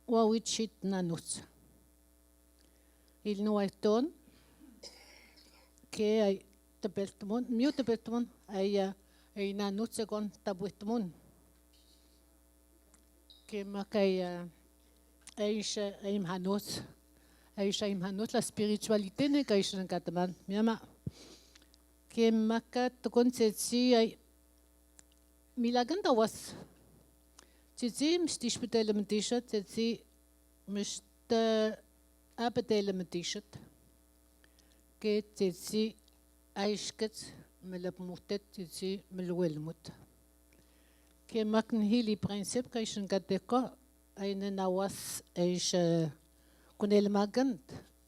wawit nanus. Il no aiton ke ay de beltmun, miu de beltmun ay nanus segon tabuitmun. Kemak ay imhanus. Aisha imhanus la spiritualité ne kaishan kataman. Miama kemak tukun titi ay milagan tawas. Titi mstish betelem t-shirt, titi mst abetelem t-shirt. Ke titi aishket melapmutet titi melwelmut. Ke makn hili principe kaishan kateko ayne nawas aish kunel magand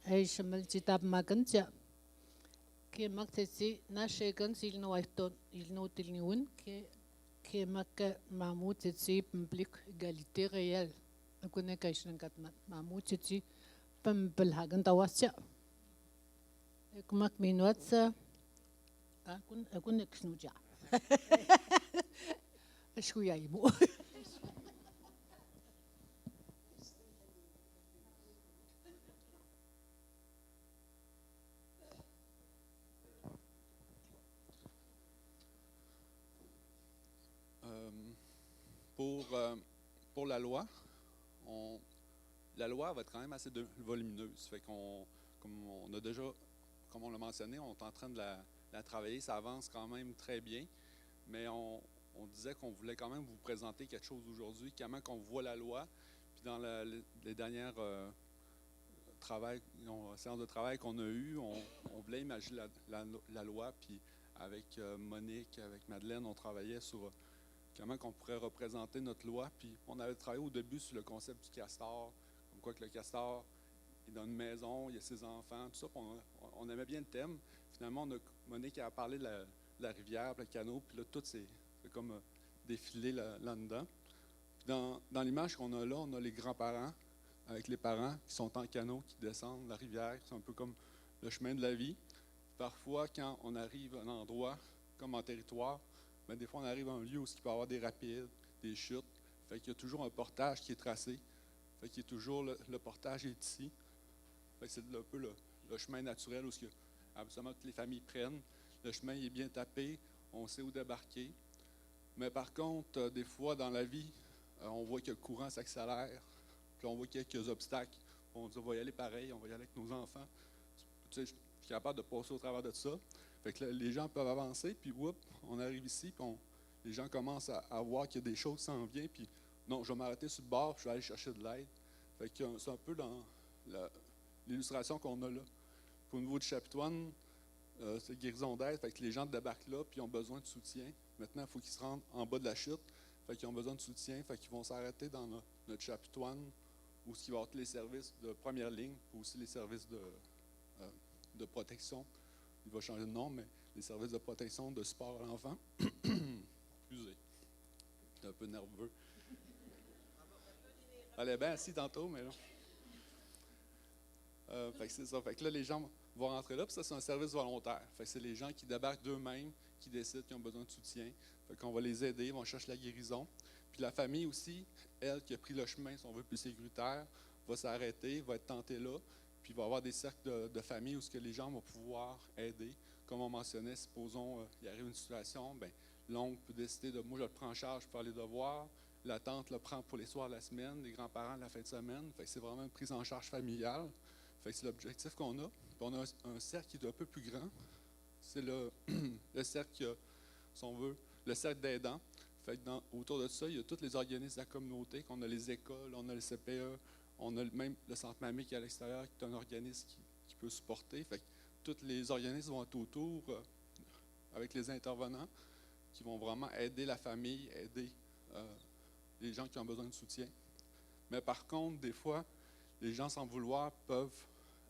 aish melchitab magand ja. Ke mak titi na shegan silno aiton ilno tilniun ke mak mamut titi public égalité réelle. Akune kaishan katman mamut titi pembelhagan tawasya. Ek mak minuat sa akun eksnuja. Eskuya ibu. Pour la loi, la loi va être quand même assez volumineuse. Fait comme on l'a mentionné, on est en train de la travailler, ça avance quand même très bien. Mais on disait qu'on voulait quand même vous présenter quelque chose aujourd'hui, comment qu'on voit la loi. Puis dans les dernières séances de travail qu'on a eues, on voulait imaginer la loi. Puis avec Monique, avec Madeleine, on travaillait sur comment on pourrait représenter notre loi. Puis on avait travaillé au début sur le concept du castor, comme quoi que le castor est dans une maison, il y a ses enfants, tout ça. On aimait bien le thème. Finalement, Monique a parlé de la rivière, le canot, puis là, tout c'est comme défilé là-dedans. Puis dans l'image qu'on a là, on a les grands-parents avec les parents qui sont en canot, qui descendent la rivière, c'est un peu comme le chemin de la vie. Parfois, quand on arrive à un endroit comme en territoire, mais des fois, on arrive à un lieu où il peut y avoir des rapides, des chutes. Fait qu'il y a toujours un portage qui est tracé. Fait qu'il y a toujours le portage est ici. Fait que c'est un peu le chemin naturel où absolument toutes les familles prennent. Le chemin il est bien tapé, on sait où débarquer. Mais par contre, des fois dans la vie, on voit que le courant s'accélère, puis on voit quelques obstacles. On dit on va y aller pareil, on va y aller avec nos enfants. Tu sais, je suis capable de passer au travers de ça. Fait que là, les gens peuvent avancer, puis on arrive ici, puis les gens commencent à voir qu'il y a des choses qui s'en viennent, puis non, je vais m'arrêter sur le bord, puis je vais aller chercher de l'aide. Fait que c'est un peu dans l'illustration qu'on a là. Pour le niveau du chapitre 1, c'est guérison d'aide, fait que les gens débarquent là, puis ils ont besoin de soutien. Maintenant, il faut qu'ils se rendent en bas de la chute, fait qu'ils ont besoin de soutien, fait qu'ils vont s'arrêter dans notre chapitre 1, où il va y avoir tous les services de première ligne, puis aussi les services de protection. Il va changer de nom, mais les services de protection, de support à l'enfant. Excusez, j'étais un peu nerveux. Elle est bien assis tantôt, mais là. Fait que c'est ça. Fait que là, les gens vont rentrer là, puis ça, c'est un service volontaire. Fait que c'est les gens qui débarquent d'eux-mêmes, qui décident qu'ils ont besoin de soutien. Fait qu'on va les aider, ils vont chercher la guérison. Puis la famille aussi, elle qui a pris le chemin, si on veut, plus sécuritaire, va s'arrêter, va être tentée là. Puis il va y avoir des cercles de famille où ce que les gens vont pouvoir aider. Comme on mentionnait, supposons il arrive une situation, bien, l'oncle peut décider de moi je le prends en charge pour les devoirs, la tante le prend pour les soirs de la semaine, les grands-parents la fin de semaine. Fait que c'est vraiment une prise en charge familiale. Fait que c'est l'objectif qu'on a. Puis on a un cercle qui est un peu plus grand. C'est le cercle, si on veut, le cercle d'aidants. Fait que autour de ça, il y a tous les organismes de la communauté, qu'on a les écoles, on a le CPE, on a même le centre Mamie qui est à l'extérieur, qui est un organisme qui peut supporter. Fait que tous les organismes vont être autour avec les intervenants qui vont vraiment aider la famille, aider les gens qui ont besoin de soutien. Mais par contre, des fois, les gens sans vouloir peuvent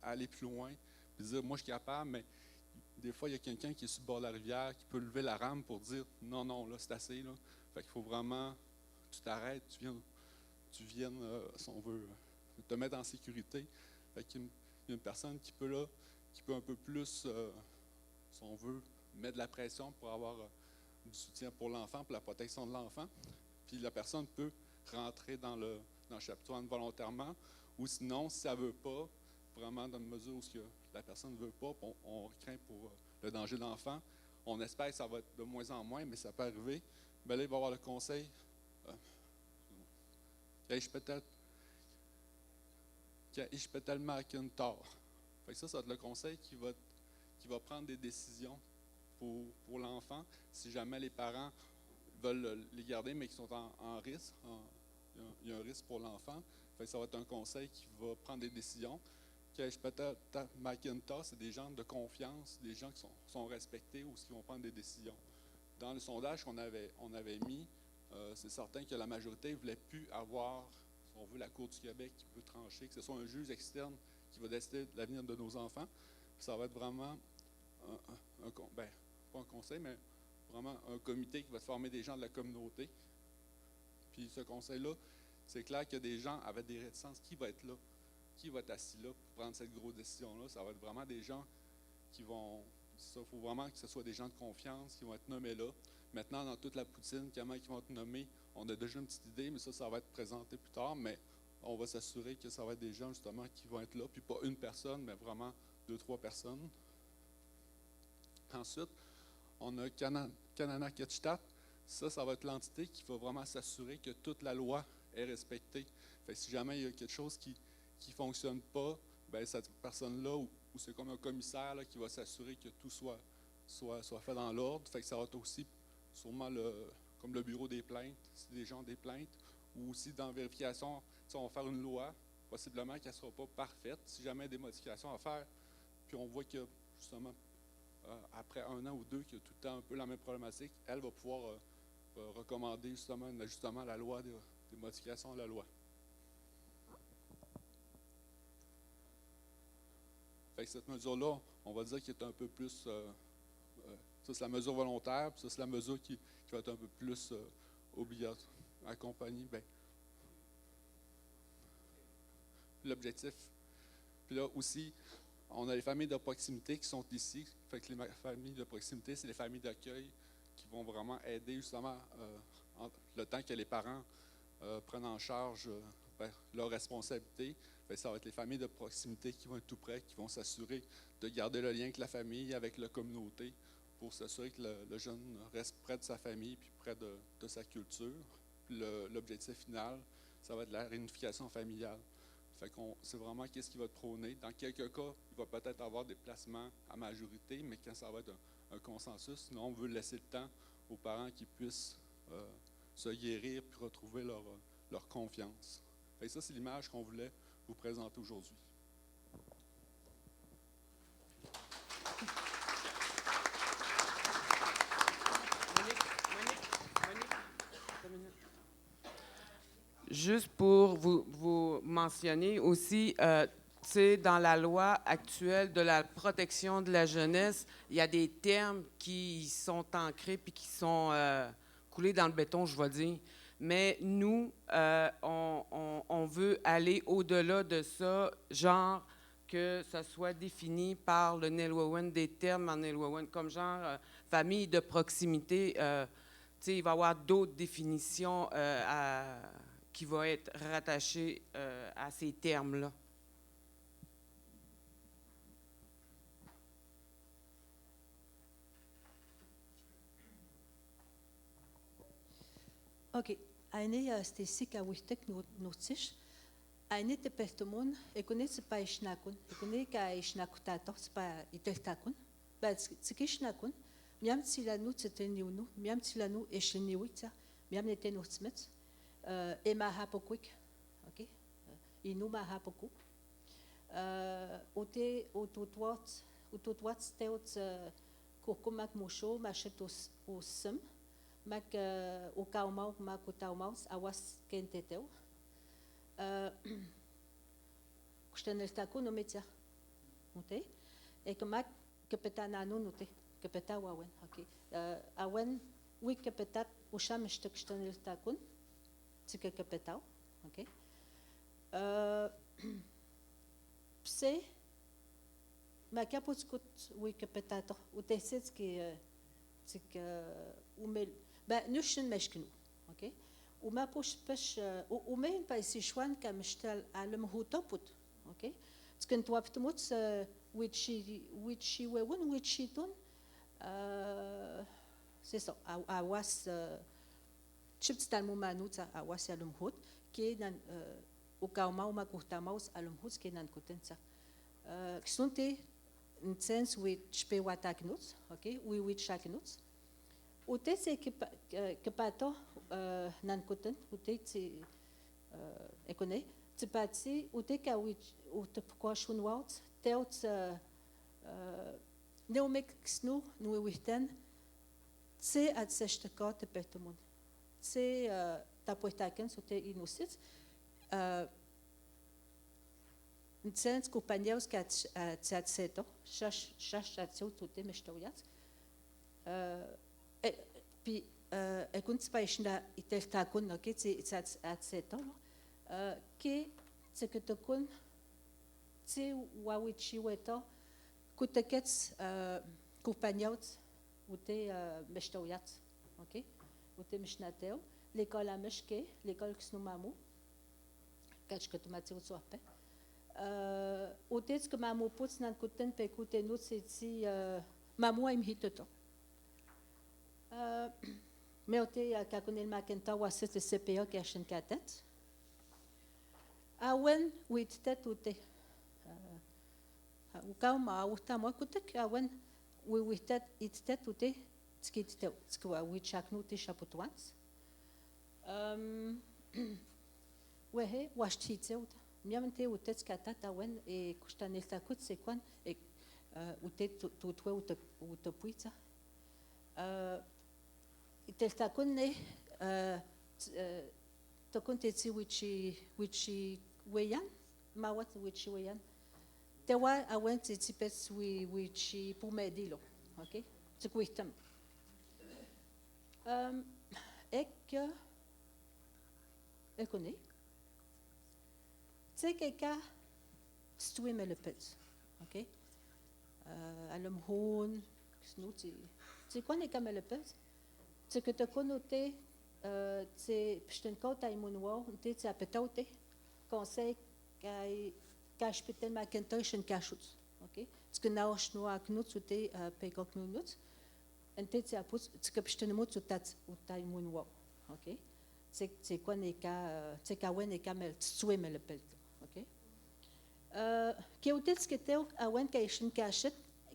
aller plus loin et dire « moi je suis capable », mais des fois, il y a quelqu'un qui est sur le bord de la rivière qui peut lever la rame pour dire « non, non, là c'est assez ». Là. Fait qu'il faut vraiment que tu t'arrêtes, tu viennes si on veut, te mettre en sécurité. Fait qu'il y a une personne qui peut un peu plus, si on veut, mettre de la pression pour avoir du soutien pour l'enfant, pour la protection de l'enfant. Puis la personne peut rentrer dans le chapitre 1 volontairement, ou sinon, si elle ne veut pas, vraiment dans une mesure où la personne ne veut pas, on craint pour le danger de l'enfant. On espère que ça va être de moins en moins, mais ça peut arriver. Bien là, il va y avoir le conseil. Je peux tellement tort. Fait que ça va être le conseil qui va prendre des décisions pour l'enfant. Si jamais les parents veulent les garder, mais qui sont en risque, il y a un risque pour l'enfant. Fait que ça va être un conseil qui va prendre des décisions. McIntosh, c'est des gens de confiance, des gens qui sont respectés ou qui vont prendre des décisions. Dans le sondage qu'on avait mis, c'est certain que la majorité ne voulait plus avoir, si on veut, la Cour du Québec qui peut trancher, que ce soit un juge externe qui va décider de l'avenir de nos enfants. Puis ça va être vraiment pas un conseil, mais vraiment un comité qui va former des gens de la communauté. Puis ce conseil-là, c'est clair qu'il y a des gens avec des réticences qui vont être là, qui va être assis là pour prendre cette grosse décision-là. Ça va être vraiment des gens qui vont... Il faut vraiment que ce soit des gens de confiance qui vont être nommés là. Maintenant, dans toute la poutine, comment ils vont être nommés, on a déjà une petite idée, mais ça va être présenté plus tard. Mais on va s'assurer que ça va être des gens, justement, qui vont être là. Puis pas une personne, mais vraiment 2-3 personnes. Ensuite, on a Kanana Ketchtat. Ça va être l'entité qui va vraiment s'assurer que toute la loi est respectée. Fait que si jamais il y a quelque chose qui ne fonctionne pas, bien, cette personne-là, ou c'est comme un commissaire là, qui va s'assurer que tout soit fait dans l'ordre. Fait que ça va être aussi sûrement comme le bureau des plaintes, si des gens ont des plaintes, ou aussi dans la vérification, si on va faire une loi, possiblement qu'elle ne sera pas parfaite. Si jamais il y a des modifications à faire, puis on voit que justement, après 1 an ou 2, qu'il y a tout le temps un peu la même problématique, elle va pouvoir recommander justement un ajustement à la loi, des modifications à la loi. Fait que cette mesure-là, on va dire qu'elle est un peu plus... ça, c'est la mesure volontaire, puis ça, c'est la mesure qui va être un peu plus obligatoire, accompagnée. Bien, l'objectif. Puis là aussi, on a les familles de proximité qui sont ici. Fait que les familles de proximité, c'est les familles d'accueil qui vont vraiment aider justement le temps que les parents prennent en charge leurs responsabilités. Ça va être les familles de proximité qui vont être tout près, qui vont s'assurer de garder le lien avec la famille, avec la communauté, pour s'assurer que le jeune reste près de sa famille puis près de sa culture. Puis l'objectif final, ça va être la réunification familiale. Fait qu'on, c'est vraiment qu'est-ce qui va être prôné. Dans quelques cas, il va peut-être avoir des placements à majorité, mais quand ça va être un consensus, sinon on veut laisser le temps aux parents qui puissent se guérir puis retrouver leur confiance. Fait que ça, c'est l'image qu'on voulait vous présenter aujourd'hui. Juste pour vous mentionner aussi, tu sais, dans la loi actuelle de la protection de la jeunesse, il y a des termes qui sont ancrés puis qui sont coulés dans le béton, je vais dire. Mais nous, on veut aller au-delà de ça, genre que ça soit défini par le Nilwawen, des termes en Nilwawen, comme genre famille de proximité. Tu sais, il va y avoir d'autres définitions qui vont être rattachées à ces termes-là. OK. Eine Stacy Kawitek notish. Eine te pertumun, ekune tsipa ishnakun, ekune ka ishnakutato tsipa iteltakun. Ba tsikishnakun, miam tsilanu tsiteniunu, miam tsilanu esheniwitsa, miam netenutsmet. Ema hapokwik. OK. Inu ma hapoku. Ote utotwat steut kurkumak musho machetos osum. Mak o kaumau mak o taumaus awas kenteteu. Kustenel taku no metia. Ote. Ek mak kapetana no note. Kapeta wawen. OK. Awen wi kapetat usham shtek kustenel takun. Tsike kapetau. OK. Pse ما كابوت كنت ويكبتاتو وتحسيت كي تك ومل نوشن مشكنو اوكي وما بوش باش ومين بايسي شوان كمشتال على مهوتوبوت اوكي تكنت وابتموت ويتشي وون ويتشي تون سي سو اواس شفت تالمو مانوتا اواس على مهوت كي نان وكاوما وما كوتاماوس على مهوت كي نان كوتنتا كسونتي نتسنس ويتشبي واتاكنوت اوكي ويتشاكنوت وتي سي كباتو نانكوتن وتي تي اكوني تباتي وتي كاويت وتبكوشون واوت تاوت نوميك سنو نوي ويتن تي اتسشتكا تبتمون تي تابويتاكن سوتي انوسيت نتسنس كوبانياوس كات تساتسيتو شاش تاتسيو توتي مشتويات puis كنت بايشنا يتلتاكون اوكي تي اتسيتو كي تكتكون تي واويتشي ويتو كنت كت كوبانيوت وتي مشتويات اوكي وتي مشناتيو ليكولا مشكي ليكول كسنو مامو كاتش كتماتيو صوابي وتيت كمامو بوتس نان كنتن بيكوتي نوت سيتي مامو ام هيتوتو ميوتي كاكون الماكنتا واسيت السي بي كاشن كاتت اون ويتتت وتي وكاوما وتامو كنتك اون ويتت يتتت وتي تسكيتتو تسكوا ويتشاكنو تي شابوتوانس وهي واشتيتو ميامنتي وتت كاتات اون اي كوشتانيلتا كوت سيكوان اي وتي توتو وتبويتا تلتاكوني تكون تيتي ويتشي ويان ما وات ويتشي ويان توا اوان تيتي بس ويتشي بوميديلو اوكي تكويتم اك اكوني تيكا ستوي ملبت اوكي علم هون سنوتي تيكوني كملبت تك تكونوا تي تي بشتنكو تاي مونوا تي تي ابتوتي كونساي كاش بتن ما كنتوشن كاشوت اوكي تكناو شنو اكنوت تي بيكوك نوت انت تي ابوت تك بشتنموت تات تاي مونوا اوكي تي كوني تي كاوين كامل تسوي ملبلت اوكي كيوتيتس كتو اوين كايشن كاشت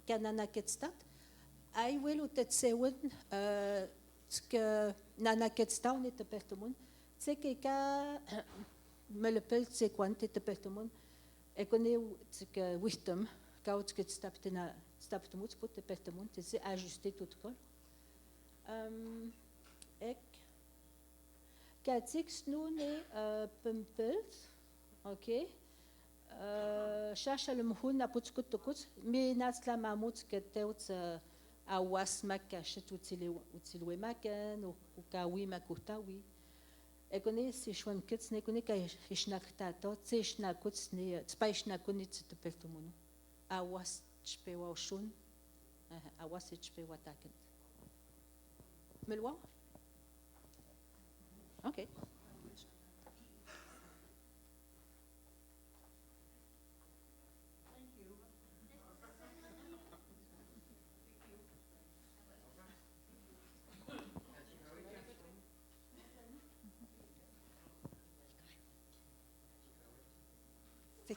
كانانا كتستات اي ويلو تتساون ك نانا كتستاوني تبرتمون تسكي كا ملبل تسيكوانتي تبرتمون اكوني تك ويتم كاوت كتستابتنا ستابتموت بوت تبرتمون تسي اجوستي توت كول اك كاتيك سنوني بمبلت اوكي شاشة المهون نابوت كوت كوت مي ناس لا ماموت كتوت awas makashet utilwe makan ukawi makutawi ekone si shwan kits ne kone ka ishnaktato tsishnakut ne tspaišnakuni tsitpeltumuno awas chpewa oshun awas chpewa taken melwa okay.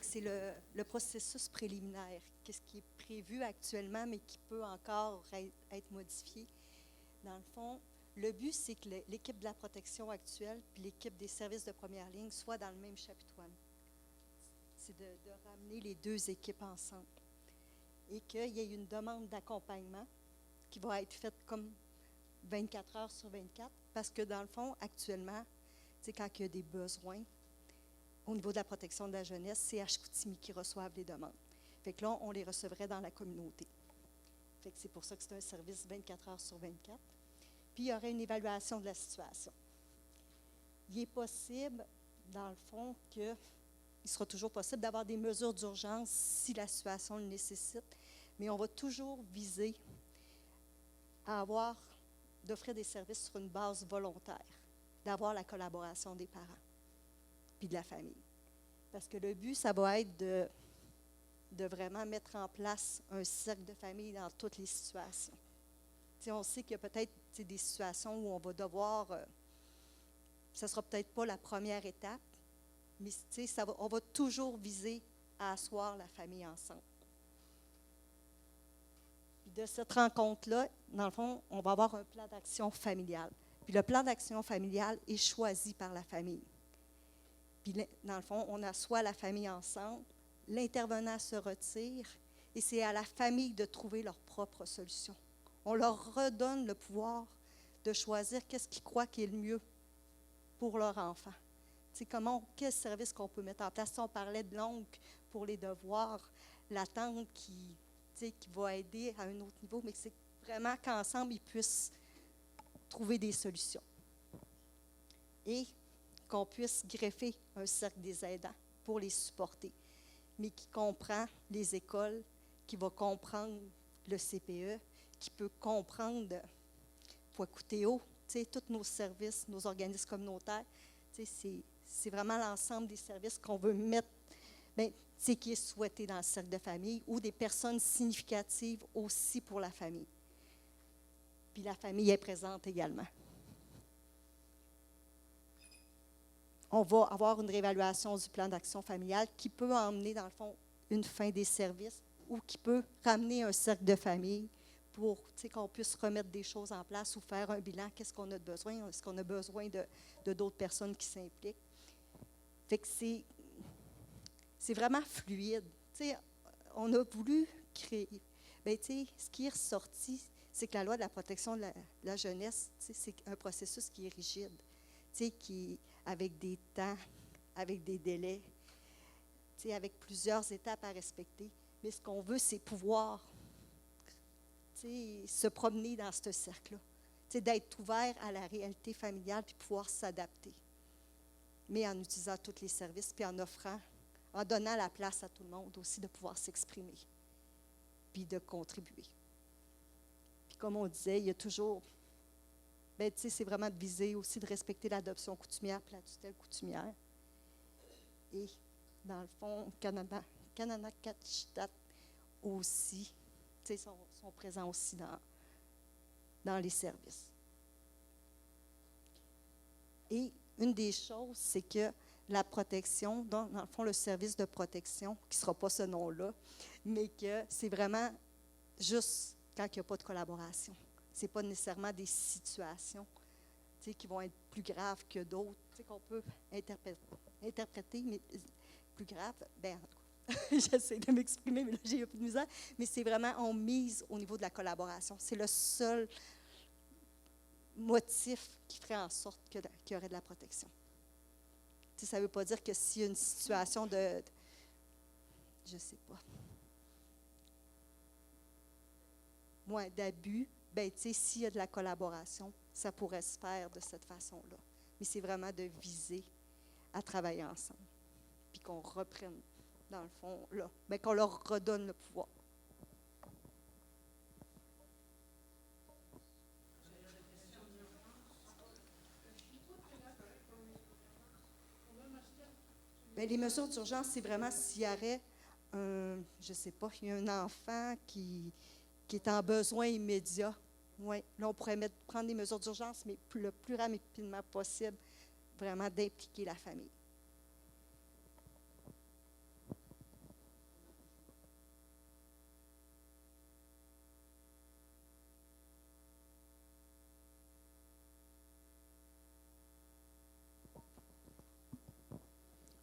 C'est le processus préliminaire, qu'est-ce qui est prévu actuellement, mais qui peut encore être modifié. Dans le fond, le but, c'est que l'équipe de la protection actuelle puis l'équipe des services de première ligne soient dans le même chapiteau. C'est de ramener les deux équipes ensemble et qu'il y ait une demande d'accompagnement qui va être faite comme 24 heures sur 24, parce que dans le fond, actuellement, quand il y a des besoins, au niveau de la protection de la jeunesse, c'est Ashkoutimi qui reçoivent les demandes. Fait que là, on les recevrait dans la communauté. Fait que c'est pour ça que c'est un service 24 heures sur 24. Puis, il y aurait une évaluation de la situation. Il est possible, dans le fond, il sera toujours possible d'avoir des mesures d'urgence si la situation le nécessite, mais on va toujours viser à d'offrir des services sur une base volontaire, d'avoir la collaboration des parents puis de la famille. Parce que le but, ça va être de vraiment mettre en place un cercle de famille dans toutes les situations. T'sais, on sait qu'il y a peut-être des situations où on va devoir, ça ne sera peut-être pas la première étape, mais on va toujours viser à asseoir la famille ensemble. Puis de cette rencontre-là, dans le fond, on va avoir un plan d'action familial. Puis le plan d'action familial est choisi par la famille. Puis dans le fond, on assoit la famille ensemble, l'intervenant se retire et c'est à la famille de trouver leur propre solution. On leur redonne le pouvoir de choisir qu'est-ce qu'ils croient qui est le mieux pour leur enfant. Quel service qu'on peut mettre en place. Si on parlait de l'oncle pour les devoirs, la tante qui va aider à un autre niveau, mais c'est vraiment qu'ensemble, ils puissent trouver des solutions. Et qu'on puisse greffer un cercle des aidants pour les supporter, mais qui comprend les écoles, qui va comprendre le CPE, qui peut comprendre Pouacoutéo, tous nos services, nos organismes communautaires. C'est vraiment l'ensemble des services qu'on veut mettre, qui est souhaité dans le cercle de famille, ou des personnes significatives aussi pour la famille. Puis la famille est présente également. On va avoir une réévaluation du plan d'action familiale qui peut emmener, dans le fond, une fin des services ou qui peut ramener un cercle de famille pour qu'on puisse remettre des choses en place ou faire un bilan. Qu'est-ce qu'on a besoin? Est-ce qu'on a besoin de d'autres personnes qui s'impliquent? Fait que c'est vraiment fluide. On a voulu créer. Ce qui est ressorti, c'est que la loi de la protection de la jeunesse, c'est un processus qui est rigide, avec des temps, avec des délais, avec plusieurs étapes à respecter. Mais ce qu'on veut, c'est pouvoir se promener dans ce cercle-là, d'être ouvert à la réalité familiale puis pouvoir s'adapter, mais en utilisant tous les services puis en donnant la place à tout le monde aussi de pouvoir s'exprimer puis de contribuer. Puis comme on disait, il y a toujours, c'est vraiment de viser aussi de respecter l'adoption coutumière puis la tutelle coutumière. Et dans le fond, Kananakat aussi, sont présents aussi dans les services. Et une des choses, c'est que la protection, dans le fond, le service de protection, qui ne sera pas ce nom-là, mais que c'est vraiment juste quand il n'y a pas de collaboration. Ce n'est pas nécessairement des situations qui vont être plus graves que d'autres, qu'on peut interpréter, mais plus graves, en tout cas. J'essaie de m'exprimer, mais là, j'ai un peu de misère. Mais c'est vraiment, on mise au niveau de la collaboration. C'est le seul motif qui ferait en sorte qu'il y aurait de la protection. Ça ne veut pas dire que s'il y a une situation je ne sais pas, d'abus, s'il y a de la collaboration, ça pourrait se faire de cette façon-là. Mais c'est vraiment de viser à travailler ensemble, puis qu'on reprenne, dans le fond, là, qu'on leur redonne le pouvoir. Les mesures d'urgence, c'est vraiment s'il y aurait je ne sais pas, il y a un enfant qui est en besoin immédiat. Oui, là, on pourrait prendre des mesures d'urgence, mais le plus rapidement possible, vraiment d'impliquer la famille.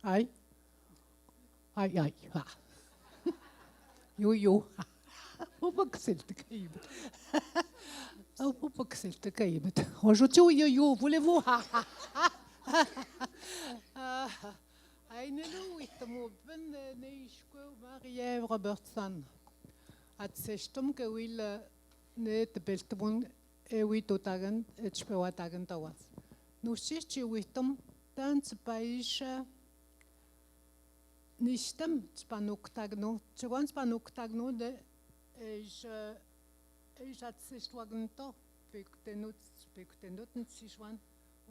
Ai. Ai. Jo. Uppvuxet kaimet. Uppvuxet kaimet. Ojutu jo, voulez-vous? Ainelu itamuben neishko Marie Robertson. At sestum kawil ne tebeltmun ewitotagan etspewatagan tawas. Nusichi witum tans paisha Nistem spanuktagno, tsugan spanuktagno de Ejatsestuaganto, pekutenut ntsishwan,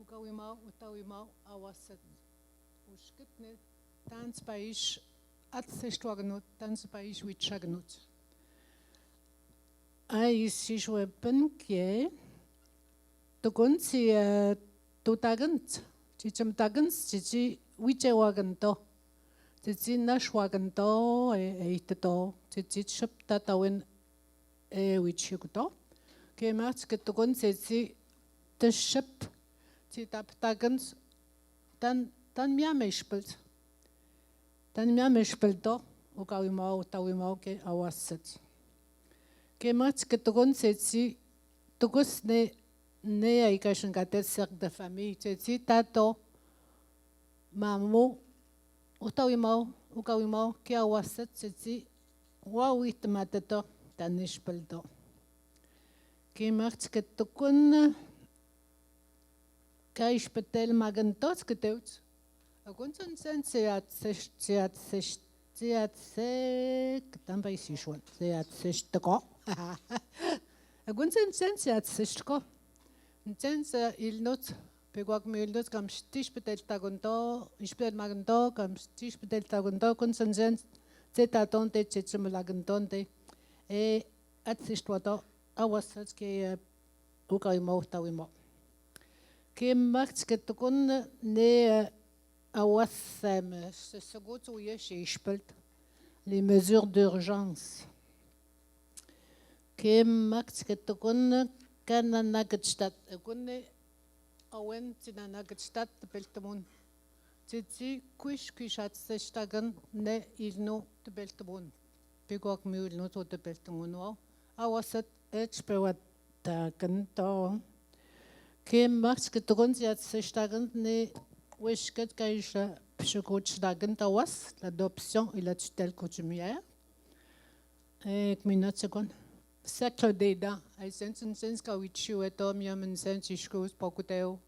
ukawimau, utawimau, awasat. Uskitne, dans paish, atsestuaganut, dans paish wichaganut. Ai sishwepen kie, tukun si tutagant, chicham tagant, chichi wichewaganto. Chichi nashwaganto, eitato, chichi shuptatawin. Wichiguto. Kemat ketukun sesi teship titaptagans dan mia mespelt. Dan mia mespelto ukawimau ke awasat. Kemat ketukun sesi tugus ne aikashin gatet cercle de famille sesi tato mamu ukawimau ke awasat sesi wawit matato. Tanishpeldo. Kimacht ketukun kaishpetel magantos keteuts. Agunson sen seat tampa isishwan seat seshtko. Agunson sen seat seshtko. Sen il not pegwak mildos kam stishpetel tagunto ishpetel maganto kam stishpetel tagunto kunson sen zetatonte chechumlagantonte. Atsistuato awasat ke ukawimau tawimau. Ke macht ketukun ne awasam se segot ouye shespelt les mesures d'urgence. Ke macht ketukun kananagstat kunne awen tinanagstat beltamun. Titi kuishat sestagan ne ilno beltamun. Pegok mul no to de beltamuno awasat expewataganto ke mars ketukun siat sestagan ne wishket kaisha psikochdagan tawas l'adoption et la tutelle coutumière et minute seconde cercle des dents ai sens kawichu eto miamen sensishkos pokuteo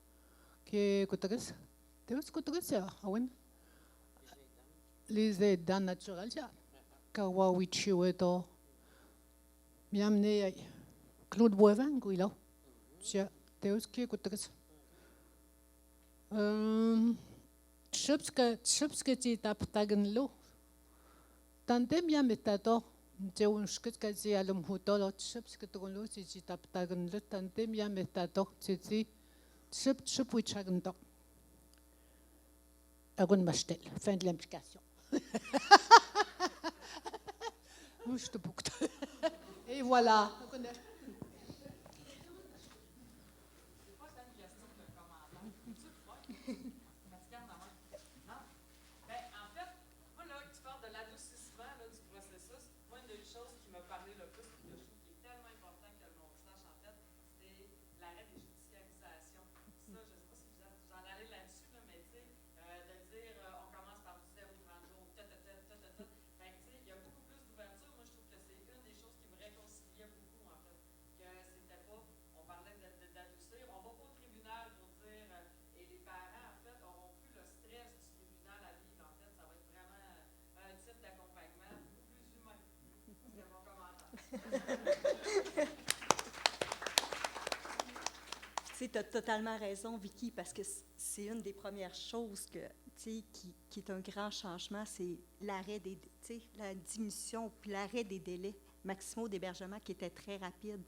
ke kutres teos kutres ya awen les dents naturelles ya Kawawichu eto miamne Claude Boivin guilo tia teos ki kutres chupska ti taptagan lo tante miametato teunskut ka ti alum hutolo chupska tolo ti taptagan lo tante miametato ti chup wichagan to agun mastel fin de l'implication. Et voilà. Tu as totalement raison, Vicky, parce que c'est une des premières choses qui est un grand changement, c'est l'arrêt la diminution puis l'arrêt des délais maximaux d'hébergement qui était très rapide.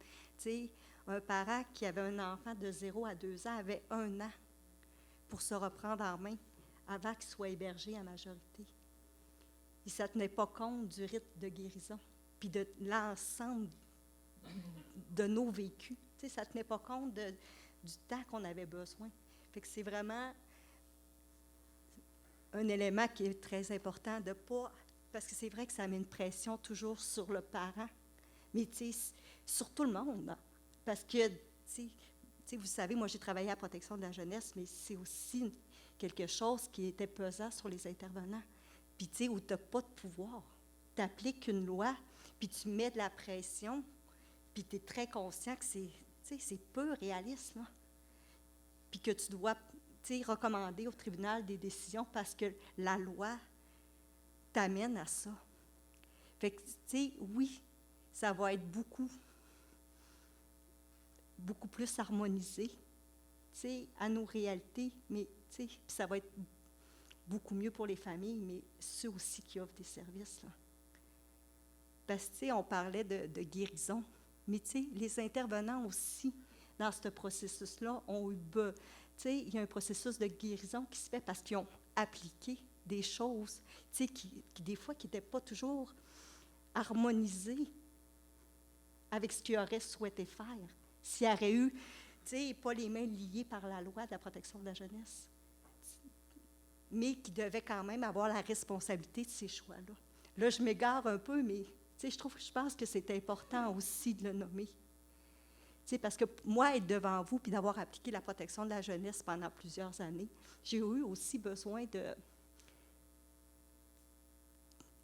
Un parent qui avait un enfant de 0 à 2 ans avait 1 an pour se reprendre en main avant qu'il soit hébergé en majorité. Et ça ne tenait pas compte du rythme de guérison puis de l'ensemble de nos vécus. Ça ne tenait pas compte du temps qu'on avait besoin. Fait que c'est vraiment un élément qui est très important de pas... Parce que c'est vrai que ça met une pression toujours sur le parent, mais sur tout le monde. Hein? Parce que, vous savez, moi j'ai travaillé à la protection de la jeunesse, mais c'est aussi quelque chose qui était pesant sur les intervenants. Puis, où tu n'as pas de pouvoir. Tu appliques une loi, puis tu mets de la pression, puis tu es très conscient que c'est peu réaliste, là. Puis que tu dois, recommander au tribunal des décisions parce que la loi t'amène à ça. Fait que, oui, ça va être beaucoup plus harmonisé, tu sais, à nos réalités, mais tu sais, puis ça va être beaucoup mieux pour les familles, mais ceux aussi qui offrent des services, là. Parce que, tu sais, on parlait de guérison, mais tu sais, les intervenants aussi, dans ce processus-là, ont eu, tu sais, il y a un processus de guérison qui se fait parce qu'ils ont appliqué des choses, tu sais, qui des fois, qui n'étaient pas toujours harmonisées avec ce qu'ils auraient souhaité faire. S'il y aurait eu, tu sais, pas les mains liées par la loi de la protection de la jeunesse, mais qui devaient quand même avoir la responsabilité de ces choix-là. Là, je m'égare un peu, mais tu sais, je pense que c'est important aussi de le nommer. Tu sais, parce que moi, être devant vous puis d'avoir appliqué la protection de la jeunesse pendant plusieurs années, j'ai eu aussi besoin de,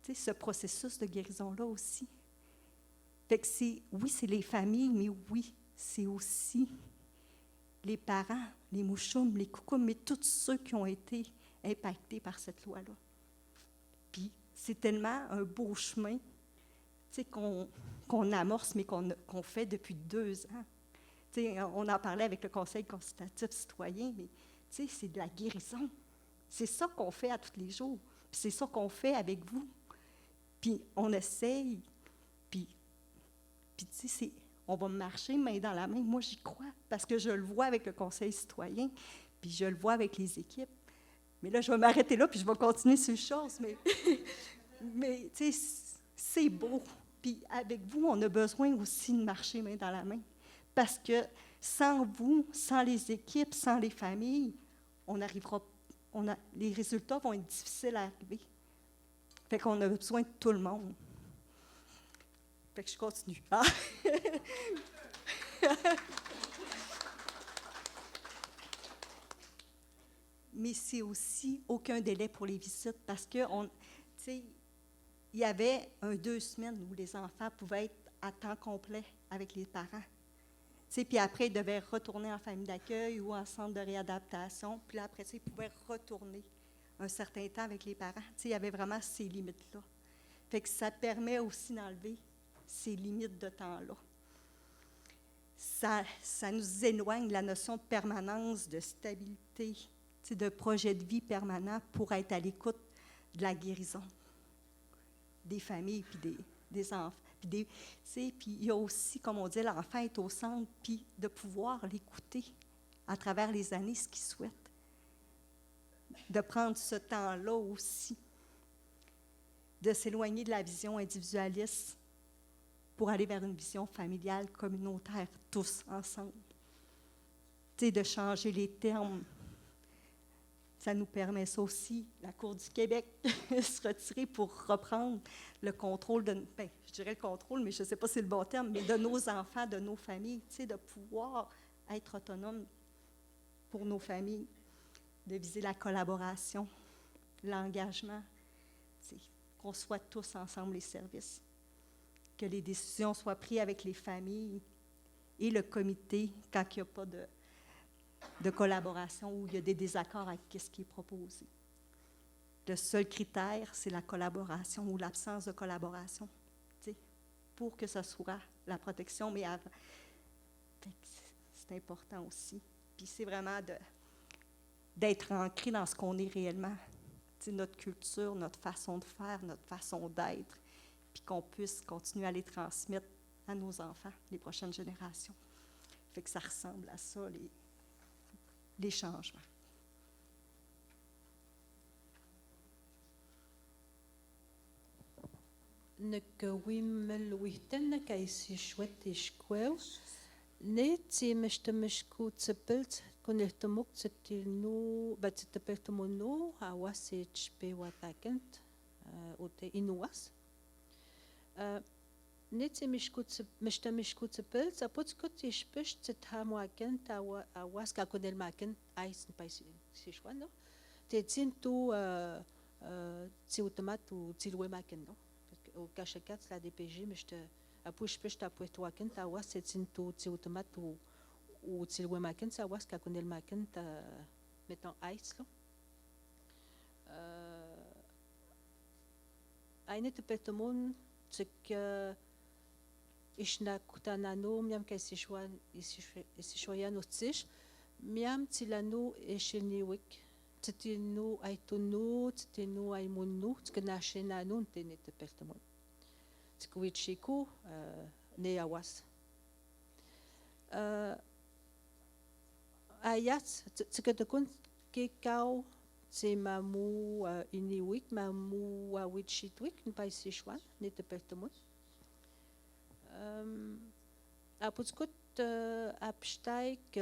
tu sais, ce processus de guérison-là aussi. Fait que oui, c'est les familles, mais oui, c'est aussi les parents, les mouchoums, les coucoums, mais tous ceux qui ont été impactés par cette loi-là. Puis c'est tellement un beau chemin, tu sais, qu'on amorce, mais qu'on fait depuis 2 ans. Tu sais, on en parlait avec le Conseil consultatif citoyen, mais tu sais, c'est de la guérison. C'est ça qu'on fait à tous les jours. Puis c'est ça qu'on fait avec vous. Puis on essaye, puis tu sais, on va marcher main dans la main. Moi, j'y crois, parce que je le vois avec le Conseil citoyen, puis je le vois avec les équipes. Mais là, je vais m'arrêter là, puis je vais continuer sur les choses. Mais tu sais, c'est beau. Puis avec vous, on a besoin aussi de marcher main dans la main. Parce que sans vous, sans les équipes, sans les familles, les résultats vont être difficiles à arriver. Fait qu'on a besoin de tout le monde. Fait que je continue. Ah. Mais c'est aussi aucun délai pour les visites parce que, tu sais, il y avait 2 semaines où les enfants pouvaient être à temps complet avec les parents. Tu sais, puis après, ils devaient retourner en famille d'accueil ou en centre de réadaptation. Puis là, après ça, ils pouvaient retourner un certain temps avec les parents. Tu sais, il y avait vraiment ces limites-là. Fait que ça permet aussi d'enlever ces limites de temps-là. Ça nous éloigne de la notion de permanence, de stabilité, de projet de vie permanent pour être à l'écoute de la guérison des familles puis des enfants. Puis il y a aussi, comme on dit, l'enfant est au centre, puis de pouvoir l'écouter à travers les années, ce qu'il souhaite. De prendre ce temps-là aussi, de s'éloigner de la vision individualiste pour aller vers une vision familiale, communautaire, tous ensemble. Tu sais, de changer les termes. Ça nous permet ça aussi, la Cour du Québec, se retirer pour reprendre le contrôle je dirais le contrôle, mais je ne sais pas si c'est le bon terme, mais de nos enfants, de nos familles, tu sais, de pouvoir être autonome pour nos familles, de viser la collaboration, l'engagement, tu sais, qu'on soit tous ensemble les services, que les décisions soient prises avec les familles et le comité quand il n'y a pas de collaboration ou il y a des désaccords avec ce qui est proposé. Le seul critère, c'est la collaboration ou l'absence de collaboration, pour que ce soit la protection, mais avant. C'est important aussi. Puis c'est vraiment d'être ancré dans ce qu'on est réellement, notre culture, notre façon de faire, notre façon d'être, puis qu'on puisse continuer à les transmettre à nos enfants, les prochaines générations. Fait que ça ressemble à ça, les changements. Nekawimmelwihten kaisi shwetishkwel ne timeshtemeshku tsepelt konehtomuk tsetilnu batsitepeltomono awasechpe watakent ute inuas ne timeshtemeshku tsepelt zapotskot ishpesh tsethamwakent awas kakonelmaken ais paisi shwano tetsin tu tsiutomat tilwemaken no au cachecat la DPG mais je te appuie ta puesto aken ta was c'est tout ti automat ou ti le maken ça was ka connaît le maken ta mettons ice là eine te petomon c'est que ishnakutanano miam isishwayan utsish miam tilano esheniwik titinu aitunu titinu aimunu tknashenanu tenetepeltamon tkuichiku neawas ayat tkatakun kikau mamu iniwik mamu awitchitwik npaisishwan netepeltamon aputskut apstaik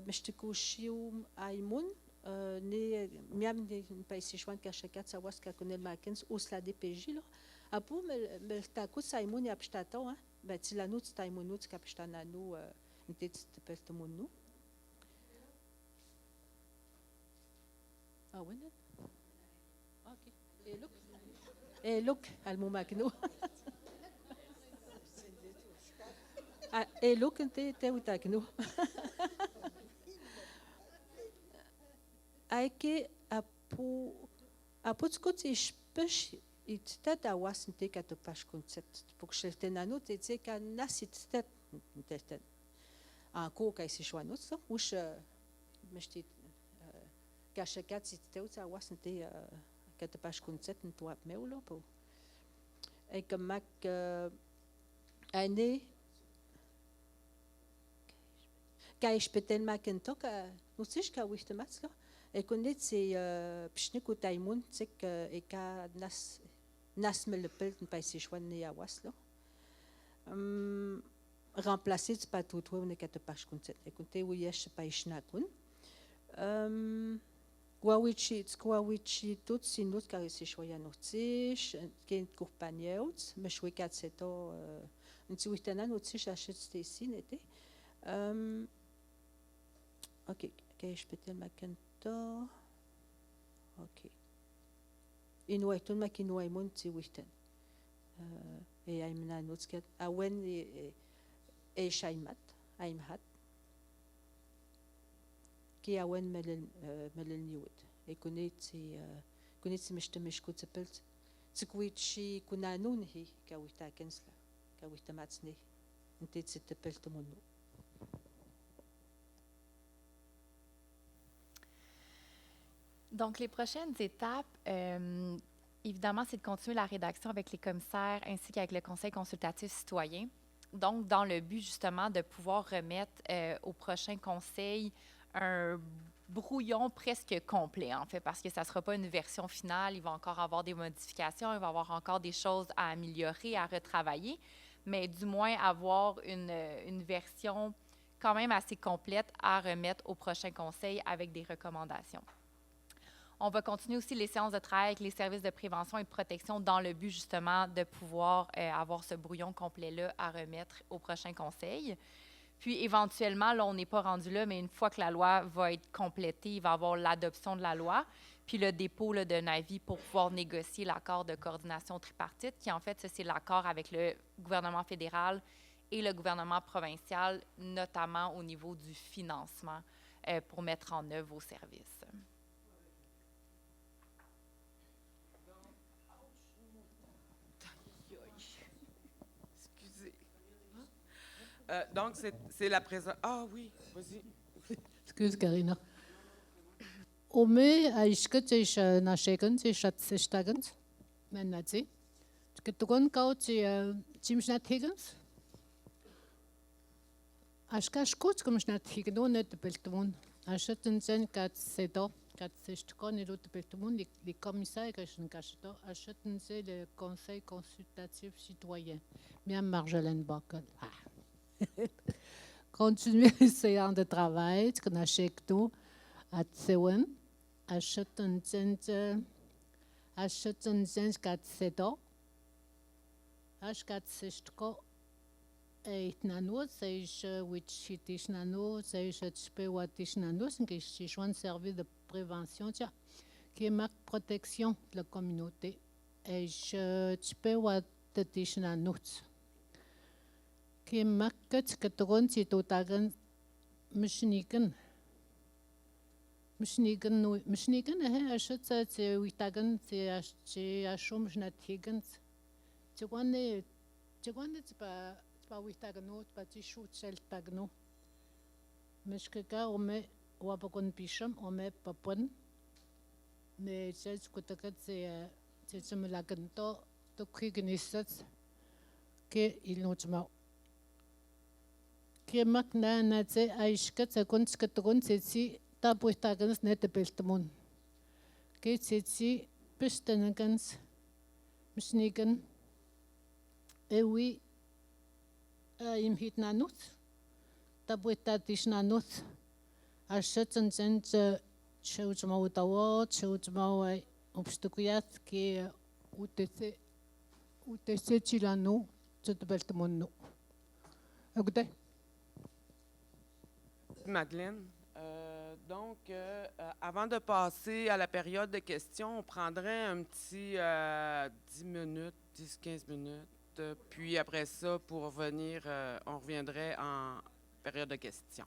mestikushim aimun ne miam ne paisishwan kashakat sawas kakunel makens usla DPJ lo apu meltakut saimun yapstato batilanut staimunut kapstananu ntet tepeltamonu وين؟ اوكي ايه لوك المماكنو ايه لوك انت وتاكنو ايكي ابو تسكوت يشبش يتتا واس انت كاتباش كونسبت بوكشلتنانو تيتي كان ناس يتتا نتلتن انكو كايسي شوانوت وش مشتي كاشكات ستوتا واسنتي كتباش كونسبت نتواب مولو بو اي كماك اني كايش بتن ماكنتو نوتسيش كاويشت ماتسلو اي كونيت سي بشنيكو تايمون تك ايكا ناس ملبل نبايسي شوان نيا واسلو remplacer pas tout ou ne كتباش كونسبت اي كنتي وياش بايشناكون Kwawichi tot sinut karisi shwaya notish kent kurpanieuts meshwekat seto ntiwitana notish achet stesi nete OK kaish petel makento OK inwaitun makinwaimon tiwitan e aimna notskat awen e shaimat aimhat كي أوان ملل نيود كونيت مشتمش كوتبلت تكويتشي كنا نونهي كويتا كنسلا كويتا ماتسني انتي تتبلت منو Donc, les prochaines étapes, évidemment, c'est de continuer la rédaction avec les commissaires ainsi qu'avec le Conseil consultatif citoyen. Donc, dans le but, justement, de pouvoir remettre au prochain conseil un brouillon presque complet, en fait, parce que ça ne sera pas une version finale. Il va encore avoir des modifications, il va avoir encore des choses à améliorer, à retravailler, mais du moins avoir une version quand même assez complète à remettre au prochain conseil avec des recommandations. On va continuer aussi les séances de travail avec les services de prévention et de protection dans le but, justement, de pouvoir avoir ce brouillon complet-là à remettre au prochain conseil. Puis, éventuellement, là, on n'est pas rendu là, mais une fois que la loi va être complétée, il va y avoir l'adoption de la loi, puis le dépôt là, d'un avis pour pouvoir négocier l'accord de coordination tripartite, qui, en fait, ça, c'est l'accord avec le gouvernement fédéral et le gouvernement provincial, notamment au niveau du financement pour mettre en œuvre vos services. Donc, c'est la présence. Ah oui, vas-y. Excuse, Karina. Ome, aishkat is nashegan, is shatstagan, menati. Tketgon kaut jimsnat higgins. Ashkash kot kumsnat higno net beltmon. Ashatan zen kat sedo, kat sestkon et l'autre beltmon, les commissaires kashin kashto, ashatan zen le Conseil consultatif citoyen. Bien Marjolaine Bacol. Continuer les séances de travail, qu'on achète tout à Tsewen, achète un zens 4 ans, H4 et nano, c'est which nano, c'est what nano, c'est un service de prévention qui marque protection de la communauté. Et je peux what nano. Qui marque que tu es totalement machinique. Machinique, achète ça, c'est 8 ans, c'est achom, je n'ai pas tu vois, Tiguan tipa witagno, tipa tishu tsel tagno. Meshkaka ome wapakon pisham ome papun. Ne tsel skutakat se tsumulaganto to kriganisat ke ilnutmao. Ke makna na tse aishkat sa kun skatagun tsetsi tapuitagans netapeltamun. Ke tsetsi pistanagans misnigan ewi imhit nanut tapuitatish nanut ashatan zent chewjmau tawo chewjmau obstukuyat ke utese chilano tsetapeltamunno. Agde. Madeleine. Donc, avant de passer à la période de questions, on prendrait un petit 10 minutes, 10-15 minutes. Puis après ça, pour revenir, on reviendrait en période de questions.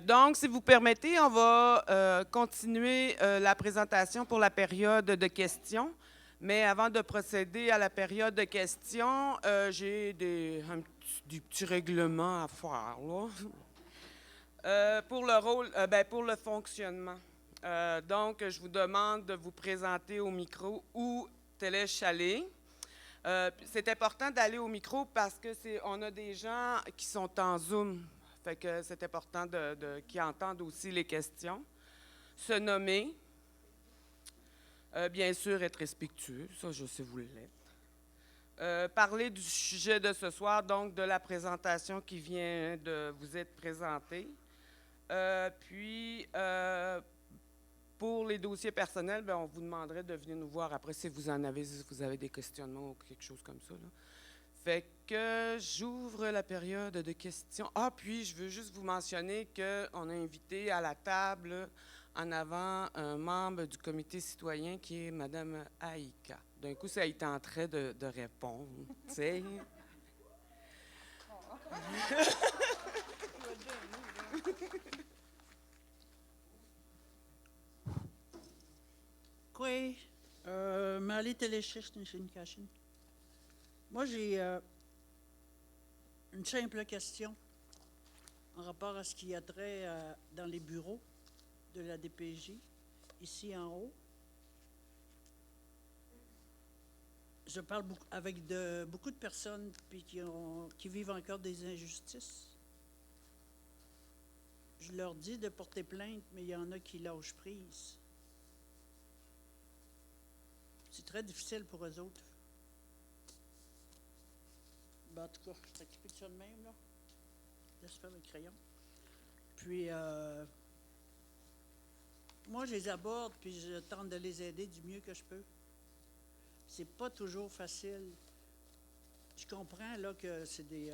Donc, si vous permettez, on va continuer la présentation pour la période de questions. Mais avant de procéder à la période de questions, j'ai des petits règlements à faire, là. Pour le rôle, pour le fonctionnement. Donc, je vous demande de vous présenter au micro ou téléchaler. C'est important d'aller au micro parce que on a des gens qui sont en Zoom. Fait que c'est important qu'ils entendent aussi les questions. Se nommer. Bien sûr, être respectueux. Ça, je sais vous l'êtes. Parler du sujet de ce soir, donc de la présentation qui vient de vous être présentée. Puis, pour les dossiers personnels, on vous demanderait de venir nous voir après si vous avez des questionnements ou quelque chose comme ça, là. Fait que j'ouvre la période de questions. Ah, puis je veux juste vous mentionner qu'on a invité à la table en avant un membre du comité citoyen qui est Mme Aïka. D'un coup, ça est en train de répondre, tu sais. Oui, m'aller téléchercher une cachine. Moi, j'ai une simple question en rapport à ce qui a trait dans les bureaux de la DPJ, ici en haut. Je parle avec beaucoup de personnes puis qui vivent encore des injustices. Je leur dis de porter plainte, mais il y en a qui lâchent prise. C'est très difficile pour eux autres. Ben, en tout cas, je t'explique ça de même, là. Laisse faire le crayon. Puis, moi, je les aborde, puis je tente de les aider du mieux que je peux. C'est pas toujours facile. Je comprends, là, que c'est des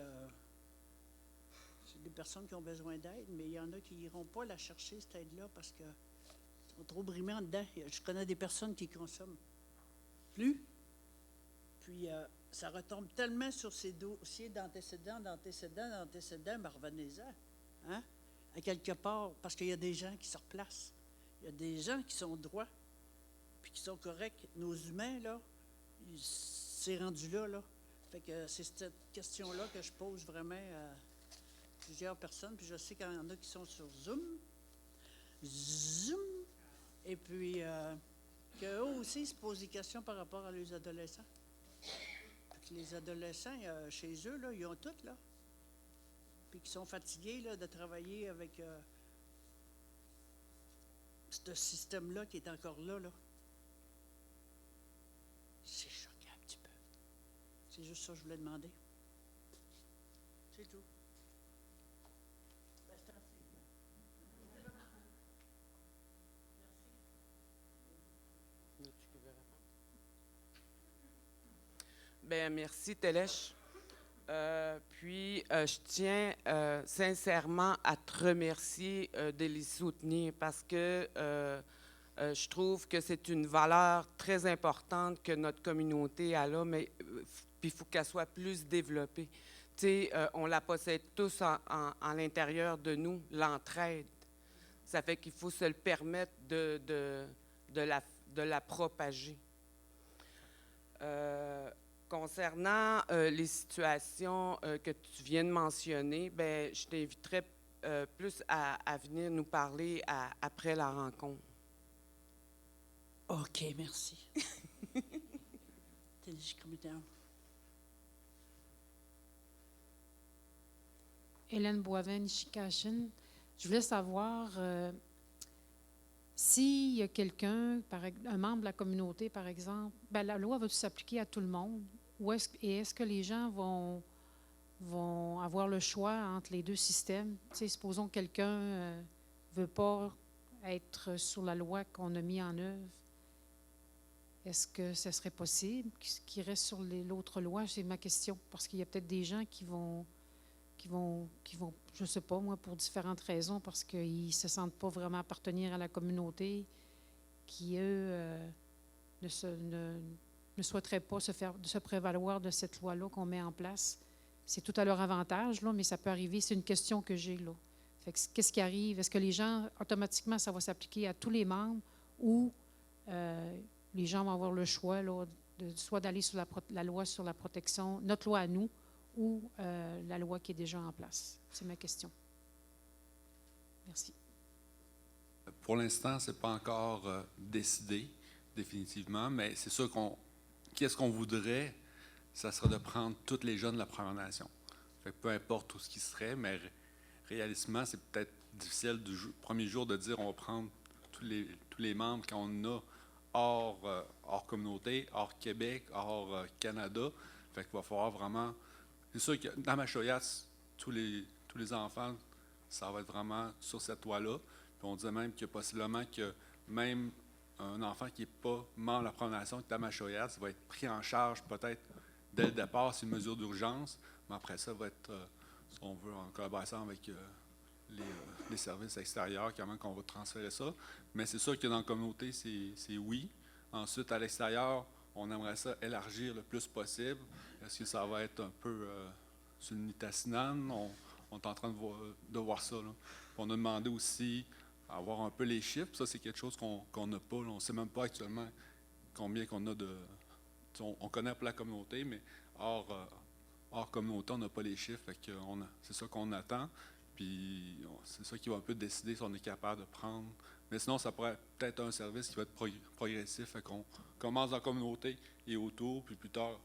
personnes qui ont besoin d'aide, mais il y en a qui n'iront pas la chercher, cette aide-là, parce qu'ils sont trop brimés en dedans. Je connais des personnes qui consomment plus. Puis, ça retombe tellement sur ces dossiers d'antécédents, ben revenez-en, hein? À quelque part, parce qu'il y a des gens qui se replacent. Il y a des gens qui sont droits, puis qui sont corrects. Nos humains, là, c'est rendu là, là. Fait que c'est cette question-là que je pose vraiment à plusieurs personnes, puis je sais qu'il y en a qui sont sur Zoom, et puis qu'eux aussi se posent des questions par rapport à leurs adolescents. Les adolescents, chez eux, là, ils ont tout, là. Puis qui sont fatigués, là, de travailler avec ce système-là qui est encore là, là. C'est choquant un petit peu. C'est juste ça que je voulais demander. C'est tout. Bien, merci, Télèche. Puis, je tiens sincèrement à te remercier de les soutenir parce que je trouve que c'est une valeur très importante que notre communauté a là, mais puis il faut qu'elle soit plus développée. Tu sais, on la possède tous en l'intérieur de nous, l'entraide. Ça fait qu'il faut se le permettre de la propager. Concernant les situations que tu viens de mentionner, ben, je t'inviterais plus à venir nous parler après la rencontre. OK, merci. Hélène Boivin, Chicachine. Je voulais savoir s'il y a quelqu'un, un membre de la communauté, par exemple, ben, la loi va s'appliquer à tout le monde? Ou est-ce que les gens vont avoir le choix entre les deux systèmes? Tu sais, supposons que quelqu'un ne veut pas être sur la loi qu'on a mise en œuvre. Est-ce que ce serait possible qu'il reste sur l'autre loi? C'est ma question. Parce qu'il y a peut-être des gens qui vont, je ne sais pas, moi, pour différentes raisons, parce qu'ils ne se sentent pas vraiment appartenir à la communauté, qui, eux, ne souhaiteraient pas se prévaloir de cette loi-là qu'on met en place. C'est tout à leur avantage, là, mais ça peut arriver. C'est une question que j'ai, là. Fait que, qu'est-ce qui arrive? Est-ce que les gens, automatiquement, ça va s'appliquer à tous les membres ou les gens vont avoir le choix, là, soit d'aller sur la loi sur la protection, notre loi à nous, ou la loi qui est déjà en place? C'est ma question. Merci. Pour l'instant, ce n'est pas encore décidé définitivement, mais c'est sûr qu'est-ce qu'on voudrait, ça serait de prendre tous les jeunes de la Première Nation. Fait que peu importe tout ce qui serait, mais réalistement, c'est peut-être difficile du premier jour de dire on va prendre tous les membres qu'on a hors communauté, hors Québec, hors Canada. Fait qu'il va falloir vraiment... C'est sûr que dans Machoyas, tous les enfants, ça va être vraiment sur cette loi-là. Puis on disait même que possiblement que même un enfant qui n'est pas membre de la Première Nation, qui est à Machoyas, va être pris en charge peut-être dès le départ, c'est une mesure d'urgence, mais après ça va être, si on veut, en collaboration avec les services extérieurs, comment qu'on va transférer ça. Mais c'est sûr que dans la communauté, c'est oui. Ensuite, à l'extérieur, on aimerait ça élargir le plus possible. Est-ce que ça va être un peu sur le Nitassinan? On est en train de voir ça, là. On a demandé aussi à avoir un peu les chiffres. Ça, c'est quelque chose qu'on n'a pas. On ne sait même pas actuellement combien qu'on a de... On connaît pour la communauté, mais hors communauté, on n'a pas les chiffres. Fait que c'est ça qu'on attend. Puis c'est ça qui va un peu décider si on est capable de prendre. Mais sinon, ça pourrait peut-être un service qui va être progressif. Fait qu'on commence dans la communauté et autour, puis plus tard,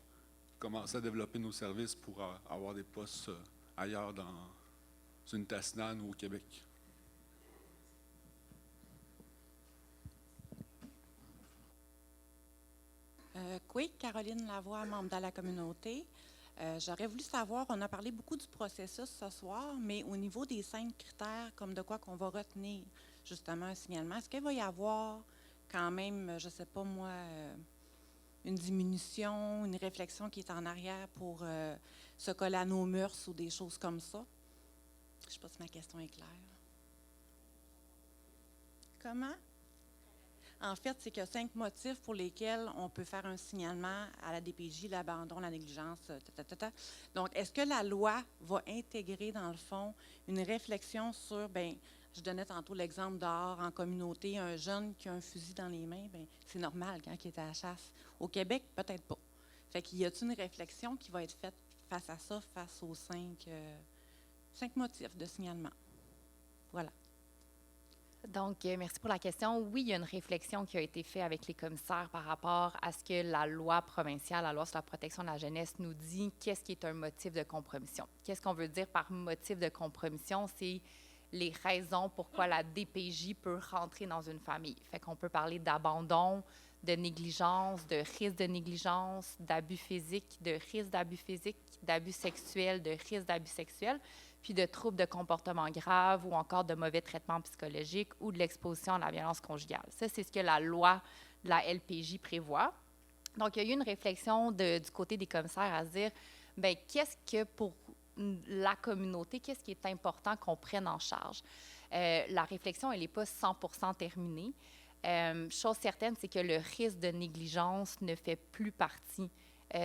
commencer à développer nos services pour avoir des postes ailleurs dans une Tasnan ou au Québec. Oui, Caroline Lavoie, membre de la communauté. J'aurais voulu savoir, on a parlé beaucoup du processus ce soir, mais au niveau des 5 critères, comme de quoi qu'on va retenir justement un signalement, est-ce qu'il va y avoir quand même, je ne sais pas moi, une diminution, une réflexion qui est en arrière pour se coller à nos mœurs ou des choses comme ça? Je ne sais pas si ma question est claire. Comment? En fait, c'est qu'il y a 5 motifs pour lesquels on peut faire un signalement à la DPJ, l'abandon, la négligence, Donc, est-ce que la loi va intégrer, dans le fond, une réflexion sur, bien, je donnais tantôt l'exemple dehors, en communauté, un jeune qui a un fusil dans les mains, bien, c'est normal quand il est à la chasse. Au Québec, peut-être pas. Fait qu'il y a une réflexion qui va être faite face à ça, face aux 5 motifs de signalement? Voilà. Donc, merci pour la question. Oui, il y a une réflexion qui a été faite avec les commissaires par rapport à ce que la loi provinciale, la loi sur la protection de la jeunesse, nous dit qu'est-ce qui est un motif de compromission. Qu'est-ce qu'on veut dire par motif de compromission? C'est les raisons pourquoi la DPJ peut rentrer dans une famille. Fait qu'on peut parler d'abandon, de négligence, de risque de négligence, d'abus physique, de risque d'abus physique, d'abus sexuel, de risque d'abus sexuel, puis de troubles de comportement grave ou encore de mauvais traitements psychologiques ou de l'exposition à la violence conjugale. Ça, c'est ce que la loi de la LPJ prévoit. Donc, il y a eu une réflexion du côté des commissaires à se dire, bien, qu'est-ce que pour la communauté, qu'est-ce qui est important qu'on prenne en charge? La réflexion, elle n'est pas 100% terminée. Chose certaine, c'est que le risque de négligence ne fait plus partie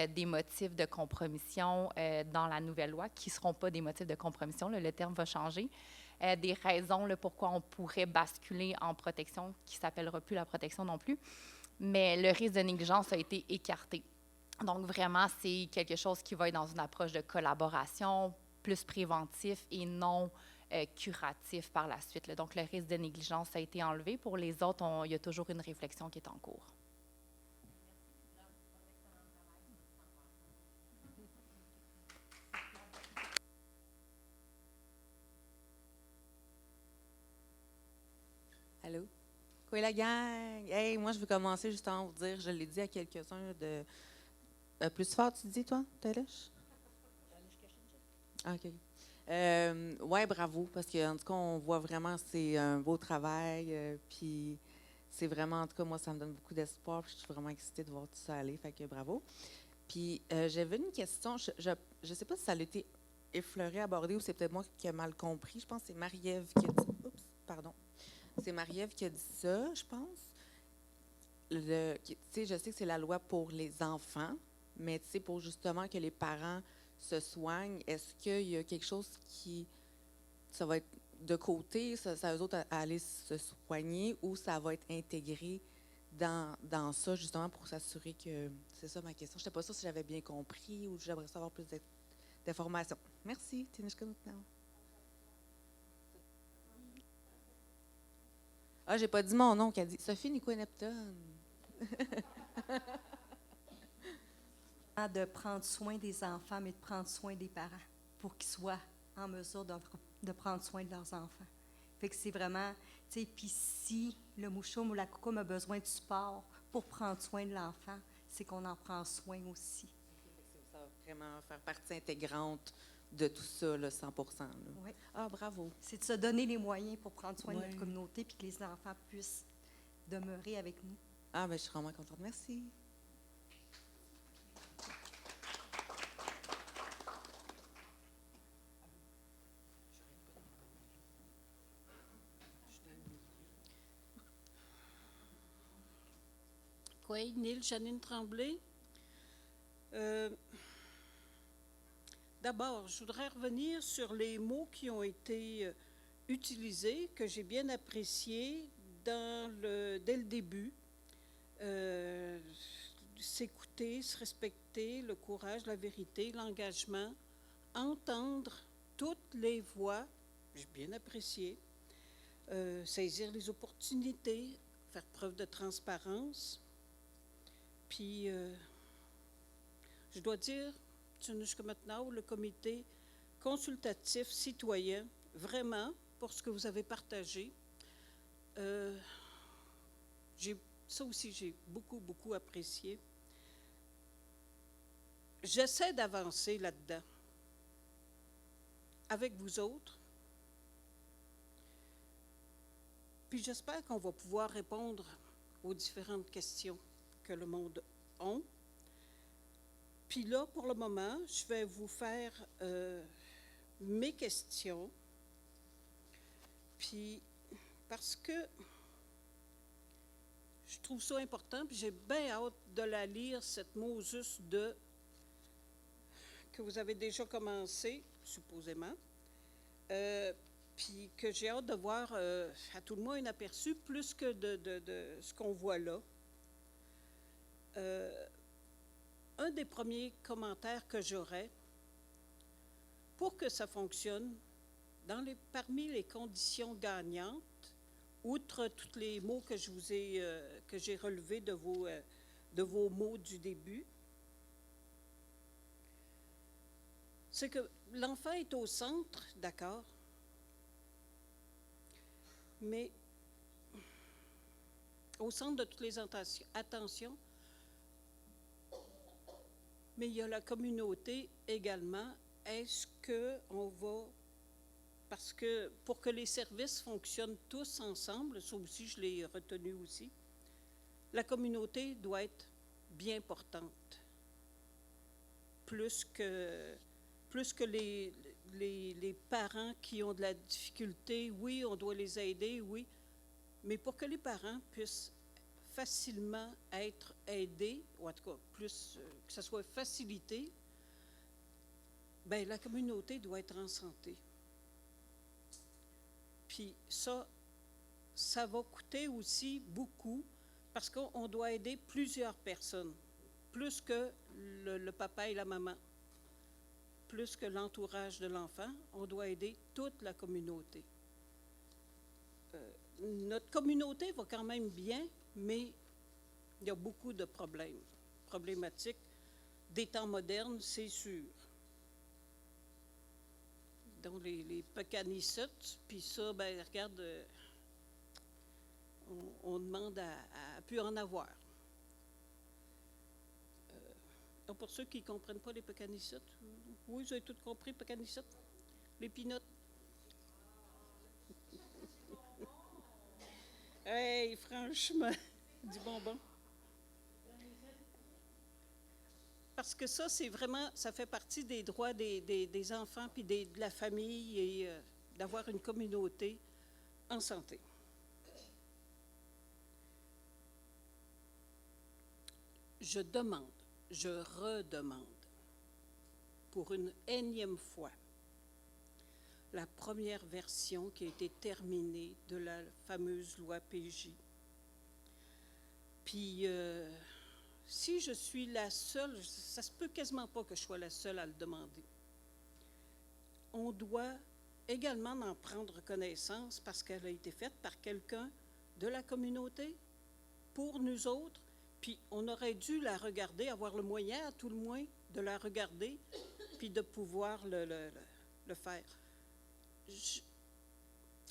des motifs de compromission dans la nouvelle loi, qui ne seront pas des motifs de compromission, là, le terme va changer. des raisons là, pourquoi on pourrait basculer en protection, qui ne s'appellera plus la protection non plus. Mais le risque de négligence a été écarté. Donc, vraiment, c'est quelque chose qui va être dans une approche de collaboration, plus préventif et non curatif par la suite, là. Donc, le risque de négligence a été enlevé. Pour les autres, il y a toujours une réflexion qui est en cours. Allô? Quoi, la gang? Hey, moi, je veux commencer juste à vous dire, je l'ai dit à quelques-uns de... plus fort, tu dis, toi, Talish? OK. Oui, bravo, parce qu'en tout cas, on voit vraiment que c'est un beau travail, puis c'est vraiment, en tout cas, moi, ça me donne beaucoup d'espoir, puis je suis vraiment excitée de voir tout ça aller, fait que bravo. Puis, j'avais une question, je ne sais pas si ça a été effleuré, abordé, ou c'est peut-être moi qui ai mal compris. Je pense que c'est Marie-Ève qui a dit... Oups, pardon. C'est Marie-Ève qui a dit ça, je pense. Tu sais, je sais que c'est la loi pour les enfants, mais tu sais, pour justement que les parents se soignent, est-ce qu'il y a quelque chose qui... Ça va être de côté, ça eux autres à aller se soigner, ou ça va être intégré dans ça, justement, pour s'assurer que... C'est ça ma question. Je n'étais pas sûre si j'avais bien compris ou j'aimerais savoir plus d'informations. Merci, Tinishka Noutnao. Ah, j'ai pas dit mon nom, qu'elle dit Sophie Nico-Neptune. De prendre soin des enfants, mais de prendre soin des parents pour qu'ils soient en mesure de prendre soin de leurs enfants. Fait que c'est vraiment, tu sais, puis si le mouchoum ou la coucoum a besoin de support pour prendre soin de l'enfant, c'est qu'on en prend soin aussi. Ça va vraiment faire partie intégrante de tout ça, là, 100%. Là. Oui. Ah, bravo. C'est de se donner les moyens pour prendre soin de Oui. notre communauté puis que les enfants puissent demeurer avec nous. Ah, bien, je suis vraiment contente. Merci. Oui, Neil, Janine Tremblay. D'abord, je voudrais revenir sur les mots qui ont été utilisés, que j'ai bien appréciés dès le début. S'écouter, se respecter, le courage, la vérité, l'engagement, entendre toutes les voix, j'ai bien apprécié, saisir les opportunités, faire preuve de transparence. Puis, je dois dire, jusqu'à maintenant, le comité consultatif citoyen, vraiment, pour ce que vous avez partagé, ça aussi, j'ai beaucoup, beaucoup apprécié. J'essaie d'avancer là-dedans avec vous autres. Puis j'espère qu'on va pouvoir répondre aux différentes questions que le monde a. Puis là, pour le moment, je vais vous faire mes questions. Puis, parce que je trouve ça important, puis j'ai bien hâte de la lire, cette Moses 2, que vous avez déjà commencé, supposément, puis que j'ai hâte de voir, à tout le moins, un aperçu, plus que de ce qu'on voit là. Un des premiers commentaires que j'aurais, pour que ça fonctionne, parmi les conditions gagnantes, outre tous les mots que j'ai relevés de vos mots du début, c'est que l'enfant est au centre, d'accord, mais au centre de toutes les attentions, mais il y a la communauté également. Est-ce qu'on va... Parce que pour que les services fonctionnent tous ensemble, ça aussi, je l'ai retenu aussi, la communauté doit être bien portante. Plus que les parents qui ont de la difficulté, oui, on doit les aider, oui, mais pour que les parents puissent facilement être aidés, ou en tout cas, plus que ça soit facilité, bien, la communauté doit être en santé. Puis ça va coûter aussi beaucoup parce qu'on doit aider plusieurs personnes, plus que le papa et la maman, plus que l'entourage de l'enfant. On doit aider toute la communauté. Notre communauté va quand même bien, mais il y a beaucoup de problématiques des temps modernes, c'est sûr. Donc, les Pekanisotes, puis ça, ben regarde, on demande à plus en avoir. Pour ceux qui ne comprennent pas les Pekanisotes, oui, vous avez tout compris, Pekanisotes? Les pinottes. Hey, franchement, du bonbon. Parce que ça, c'est vraiment, ça fait partie des droits des enfants puis de la famille et d'avoir une communauté en santé. Je demande, je redemande, pour une énième fois, la première version qui a été terminée de la fameuse loi PJ. Puis, si je suis la seule, ça se peut quasiment pas que je sois la seule à le demander. On doit également en prendre connaissance parce qu'elle a été faite par quelqu'un de la communauté, pour nous autres, puis on aurait dû la regarder, avoir le moyen à tout le moins de la regarder, puis de pouvoir le faire.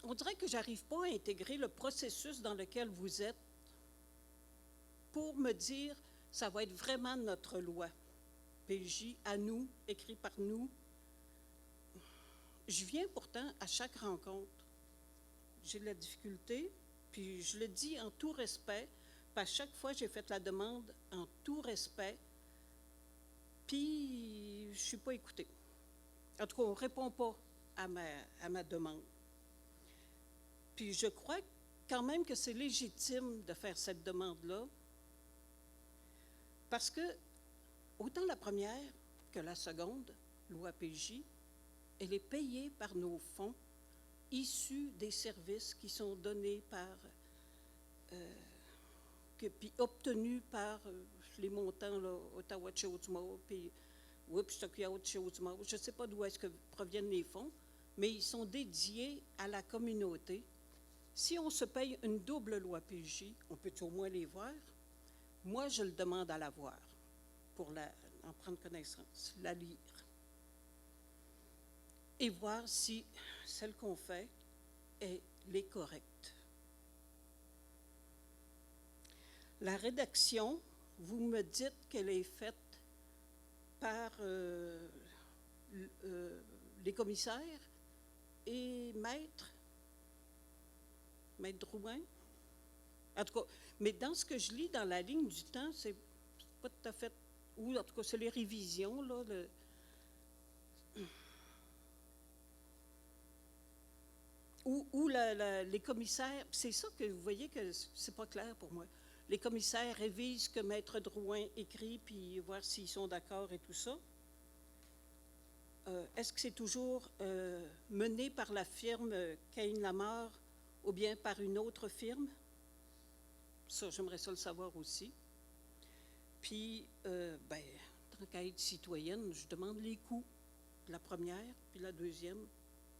On dirait que je n'arrive pas à intégrer le processus dans lequel vous êtes pour me dire, ça va être vraiment notre loi. PJ, à nous, écrit par nous. Je viens pourtant à chaque rencontre. J'ai de la difficulté, puis je le dis en tout respect, puis à chaque fois j'ai fait la demande en tout respect, puis je ne suis pas écoutée. En tout cas, on ne répond pas à ma demande. Puis je crois quand même que c'est légitime de faire cette demande-là, parce que autant la première que la seconde, loi PJ, elle est payée par nos fonds issus des services qui sont donnés par, puis obtenus par les montants, là, Ottawa-Chaudimaud, puis Wipstokia-Chaudimaud. Je ne sais pas d'où est-ce que proviennent les fonds, mais ils sont dédiés à la communauté. Si on se paye une double loi PJ, on peut au moins les voir. Moi, je le demande à la voir pour en prendre connaissance, la lire et voir si celle qu'on fait est correcte. La rédaction, vous me dites qu'elle est faite par les commissaires et maître Drouin. En tout cas, mais dans ce que je lis dans la ligne du temps, c'est pas tout à fait, ou en tout cas, c'est les révisions, là, les commissaires, c'est ça que vous voyez que c'est pas clair pour moi. Les commissaires révisent ce que Maître Drouin écrit, puis voir s'ils sont d'accord et tout ça. Est-ce que c'est toujours mené par la firme Cain-Lamarre ou bien par une autre firme? Ça, j'aimerais ça le savoir aussi. Puis, tant qu'à être citoyenne, je demande les coûts de la première, puis la deuxième.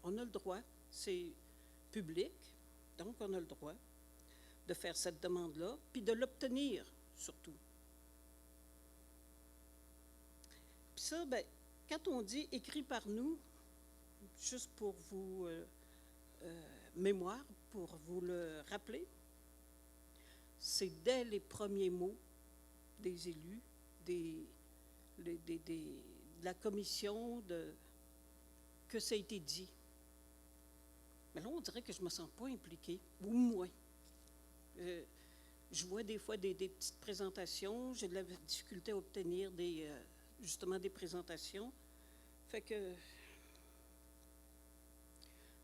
On a le droit, c'est public, donc on a le droit de faire cette demande-là, puis de l'obtenir, surtout. Puis ça, quand on dit « écrit par nous », juste pour vous mémoire, pour vous le rappeler, c'est dès les premiers mots des élus, de la commission, que ça a été dit. Mais là, on dirait que je ne me sens pas impliquée, ou moins. Je vois des fois des petites présentations, j'ai de la difficulté à obtenir justement des présentations. Fait que,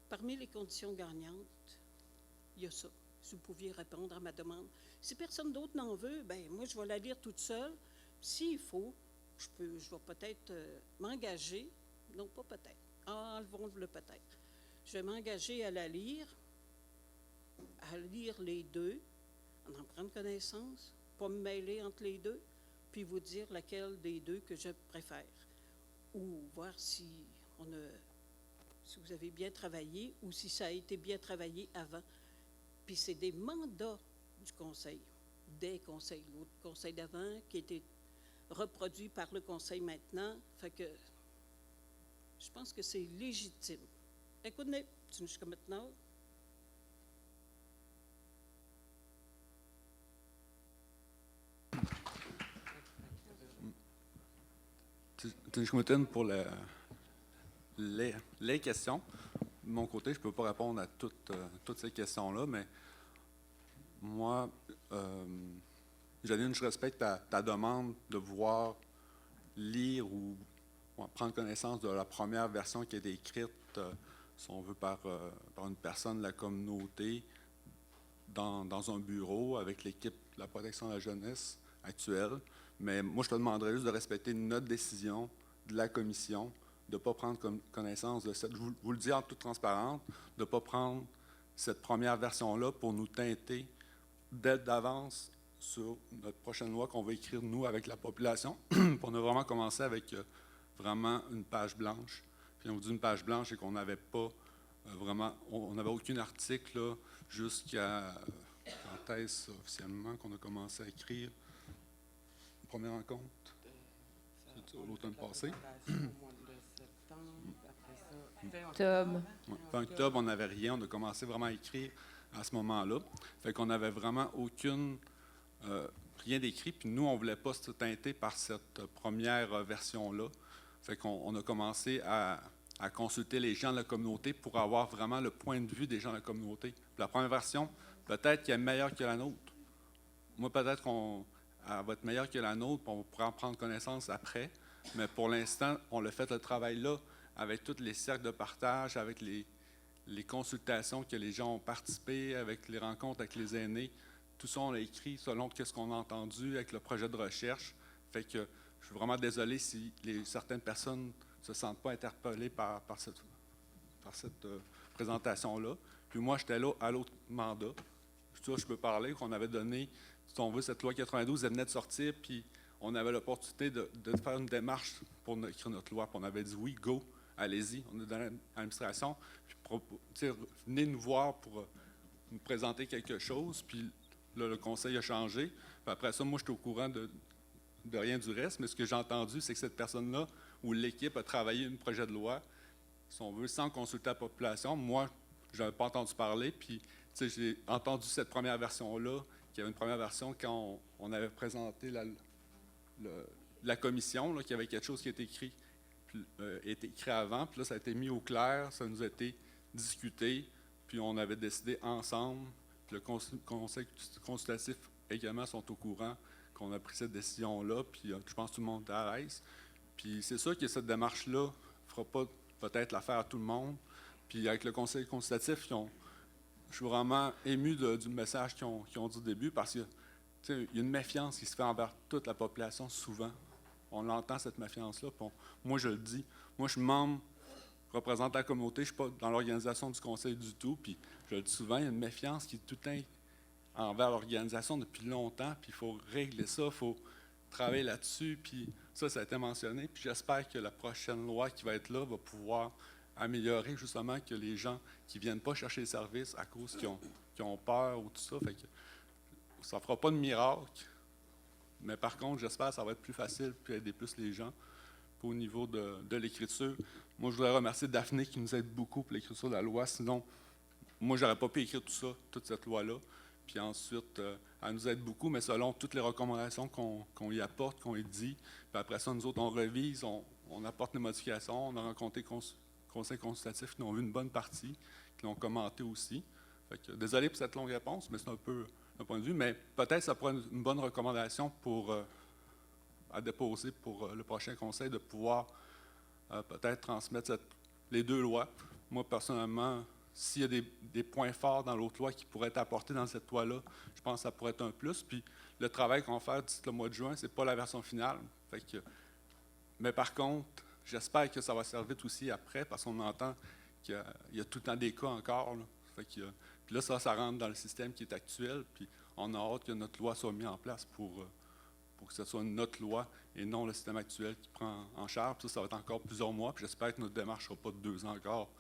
parmi les conditions gagnantes, il y a ça. Si vous pouviez répondre à ma demande. Si personne d'autre n'en veut, moi, je vais la lire toute seule. S'il faut, je vais peut-être m'engager. Non, pas peut-être. Enlevons-le peut-être. Je vais m'engager à la lire, à lire les deux, en prendre connaissance, pas me mêler entre les deux, puis vous dire laquelle des deux que je préfère. Ou voir si vous avez bien travaillé ou si ça a été bien travaillé avant. Puis c'est des mandats du conseil, des conseils. L'autre conseil d'avant qui a été reproduit par le conseil maintenant. Fait que je pense que c'est légitime. Écoutez, jusqu'à maintenant. Je m'étonne pour les questions. De mon côté, je ne peux pas répondre à toutes ces questions-là, mais moi, Janine, je respecte ta demande de vouloir lire ou prendre connaissance de la première version qui a été écrite, si on veut, par une personne de la communauté dans un bureau avec l'équipe de la protection de la jeunesse actuelle. Mais moi, je te demanderais juste de respecter notre décision de la commission, de ne pas prendre connaissance de cette, je vous le dis en toute transparence, de ne pas prendre cette première version-là pour nous teinter d'avance sur notre prochaine loi qu'on va écrire, nous, avec la population. On a vraiment commencé avec vraiment une page blanche. Puis on vous dit une page blanche, c'est qu'on n'avait pas vraiment, on n'avait aucun article là, jusqu'à, quand est-ce officiellement qu'on a commencé à écrire la première rencontre? L'automne passé. Octobre. Fin octobre, on n'avait rien. On a commencé vraiment à écrire à ce moment-là. Fait qu'on n'avait vraiment rien d'écrit. Puis nous, on ne voulait pas se teinter par cette première version-là. Fait qu'on a commencé à consulter les gens de la communauté pour avoir vraiment le point de vue des gens de la communauté. Puis la première version, peut-être qu'elle est meilleure que la nôtre. Moi, peut-être qu'elle va être meilleure que la nôtre, puis on pourra en prendre connaissance après. Mais pour l'instant, on a fait le travail là, avec tous les cercles de partage, avec les consultations que les gens ont participé, avec les rencontres avec les aînés. Tout ça, on l'a écrit selon ce qu'on a entendu avec le projet de recherche. Fait que je suis vraiment désolé si certaines personnes ne se sentent pas interpellées par cette présentation-là. Puis moi, j'étais là à l'autre mandat. Je peux parler qu'on avait donné, si on veut, cette loi 92, elle venait de sortir, puis on avait l'opportunité de faire une démarche pour écrire notre loi. Puis on avait dit oui, go, allez-y. On a donné à l'administration, puis venez nous voir pour nous présenter quelque chose. Puis là, le conseil a changé. Puis après ça, moi, j'étais au courant de rien du reste, mais ce que j'ai entendu, c'est que cette personne-là, ou l'équipe a travaillé un projet de loi, si on veut, sans consulter la population. Moi, je n'avais pas entendu parler, puis j'ai entendu cette première version-là, qu'il y avait une première version quand on avait présenté la commission, là, qu'il y avait quelque chose qui était écrit, avant, puis là, ça a été mis au clair, ça nous a été discuté, puis on avait décidé ensemble, puis le conseil consultatif également sont au courant qu'on a pris cette décision-là, puis je pense que tout le monde est à l'aise. Puis c'est sûr que cette démarche-là ne fera pas peut-être l'affaire à tout le monde, puis avec le conseil consultatif, je suis vraiment ému du message qu'ils ont dit au début, parce que il y a une méfiance qui se fait envers toute la population souvent. On l'entend, cette méfiance-là. Moi, je le dis. Moi, je suis membre, représentant la communauté. Je ne suis pas dans l'organisation du conseil du tout. Puis, je le dis souvent, il y a une méfiance qui est tout le temps envers l'organisation depuis longtemps. Puis, il faut régler ça. Il faut travailler là-dessus. Puis, ça a été mentionné. Puis, j'espère que la prochaine loi qui va être là va pouvoir améliorer justement que les gens qui ne viennent pas chercher les services à cause qu'ils ont peur ou tout ça. Fait que ça ne fera pas de miracle. Mais par contre, j'espère que ça va être plus facile, puis aider plus les gens. Puis au niveau de l'écriture, moi, je voudrais remercier Daphné qui nous aide beaucoup pour l'écriture de la loi. Sinon, moi, je n'aurais pas pu écrire tout ça, toute cette loi-là. Puis ensuite, elle nous aide beaucoup, mais selon toutes les recommandations qu'on y apporte, qu'on y dit. Puis après ça, nous autres, on revise, on apporte les modifications. On a rencontré le conseil consultatif qui ont vu une bonne partie, qui l'ont commenté aussi. Fait que, désolé pour cette longue réponse, mais c'est un peu un point de vue. Mais peut-être que ça pourrait être une bonne recommandation à déposer pour le prochain conseil, de pouvoir peut-être transmettre les deux lois. Moi, personnellement, s'il y a des points forts dans l'autre loi qui pourraient être apportés dans cette loi-là, je pense que ça pourrait être un plus. Puis le travail qu'on va faire d'ici le mois de juin, ce n'est pas la version finale. Fait que, mais par contre, j'espère que ça va servir aussi après, parce qu'on entend qu'il y a tout le temps des cas encore. Là. Fait que Puis là, ça rentre dans le système qui est actuel, puis on a hâte que notre loi soit mise en place pour que ce soit notre loi et non le système actuel qui prend en charge. Puis ça va être encore plusieurs mois, puis j'espère que notre démarche ne sera pas de 2 ans encore.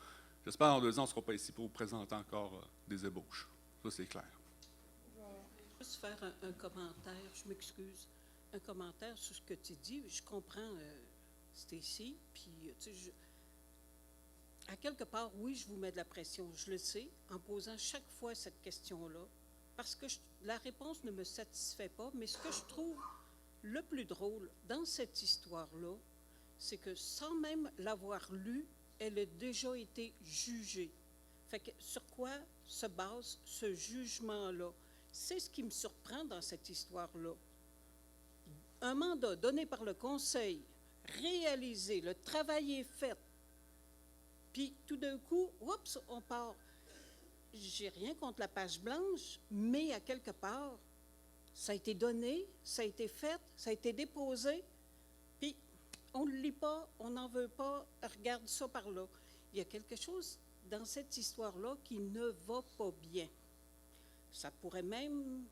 J'espère que dans 2 ans, on ne sera pas ici pour vous présenter encore des ébauches. Ça, c'est clair. Juste faire un commentaire, je m'excuse, un commentaire sur ce que tu dis. Je comprends, Stacy, puis tu sais, à quelque part, oui, je vous mets de la pression, je le sais, en posant chaque fois cette question-là, parce que la réponse ne me satisfait pas, mais ce que je trouve le plus drôle dans cette histoire-là, c'est que sans même l'avoir lue, elle a déjà été jugée. Fait que sur quoi se base ce jugement-là? C'est ce qui me surprend dans cette histoire-là. Un mandat donné par le conseil, réalisé, le travail est fait, puis tout d'un coup, oups, on part. J'ai rien contre la page blanche, mais à quelque part, ça a été donné, ça a été fait, ça a été déposé, puis on ne le lit pas, on n'en veut pas, regarde ça par là. Il y a quelque chose dans cette histoire-là qui ne va pas bien. Ça pourrait même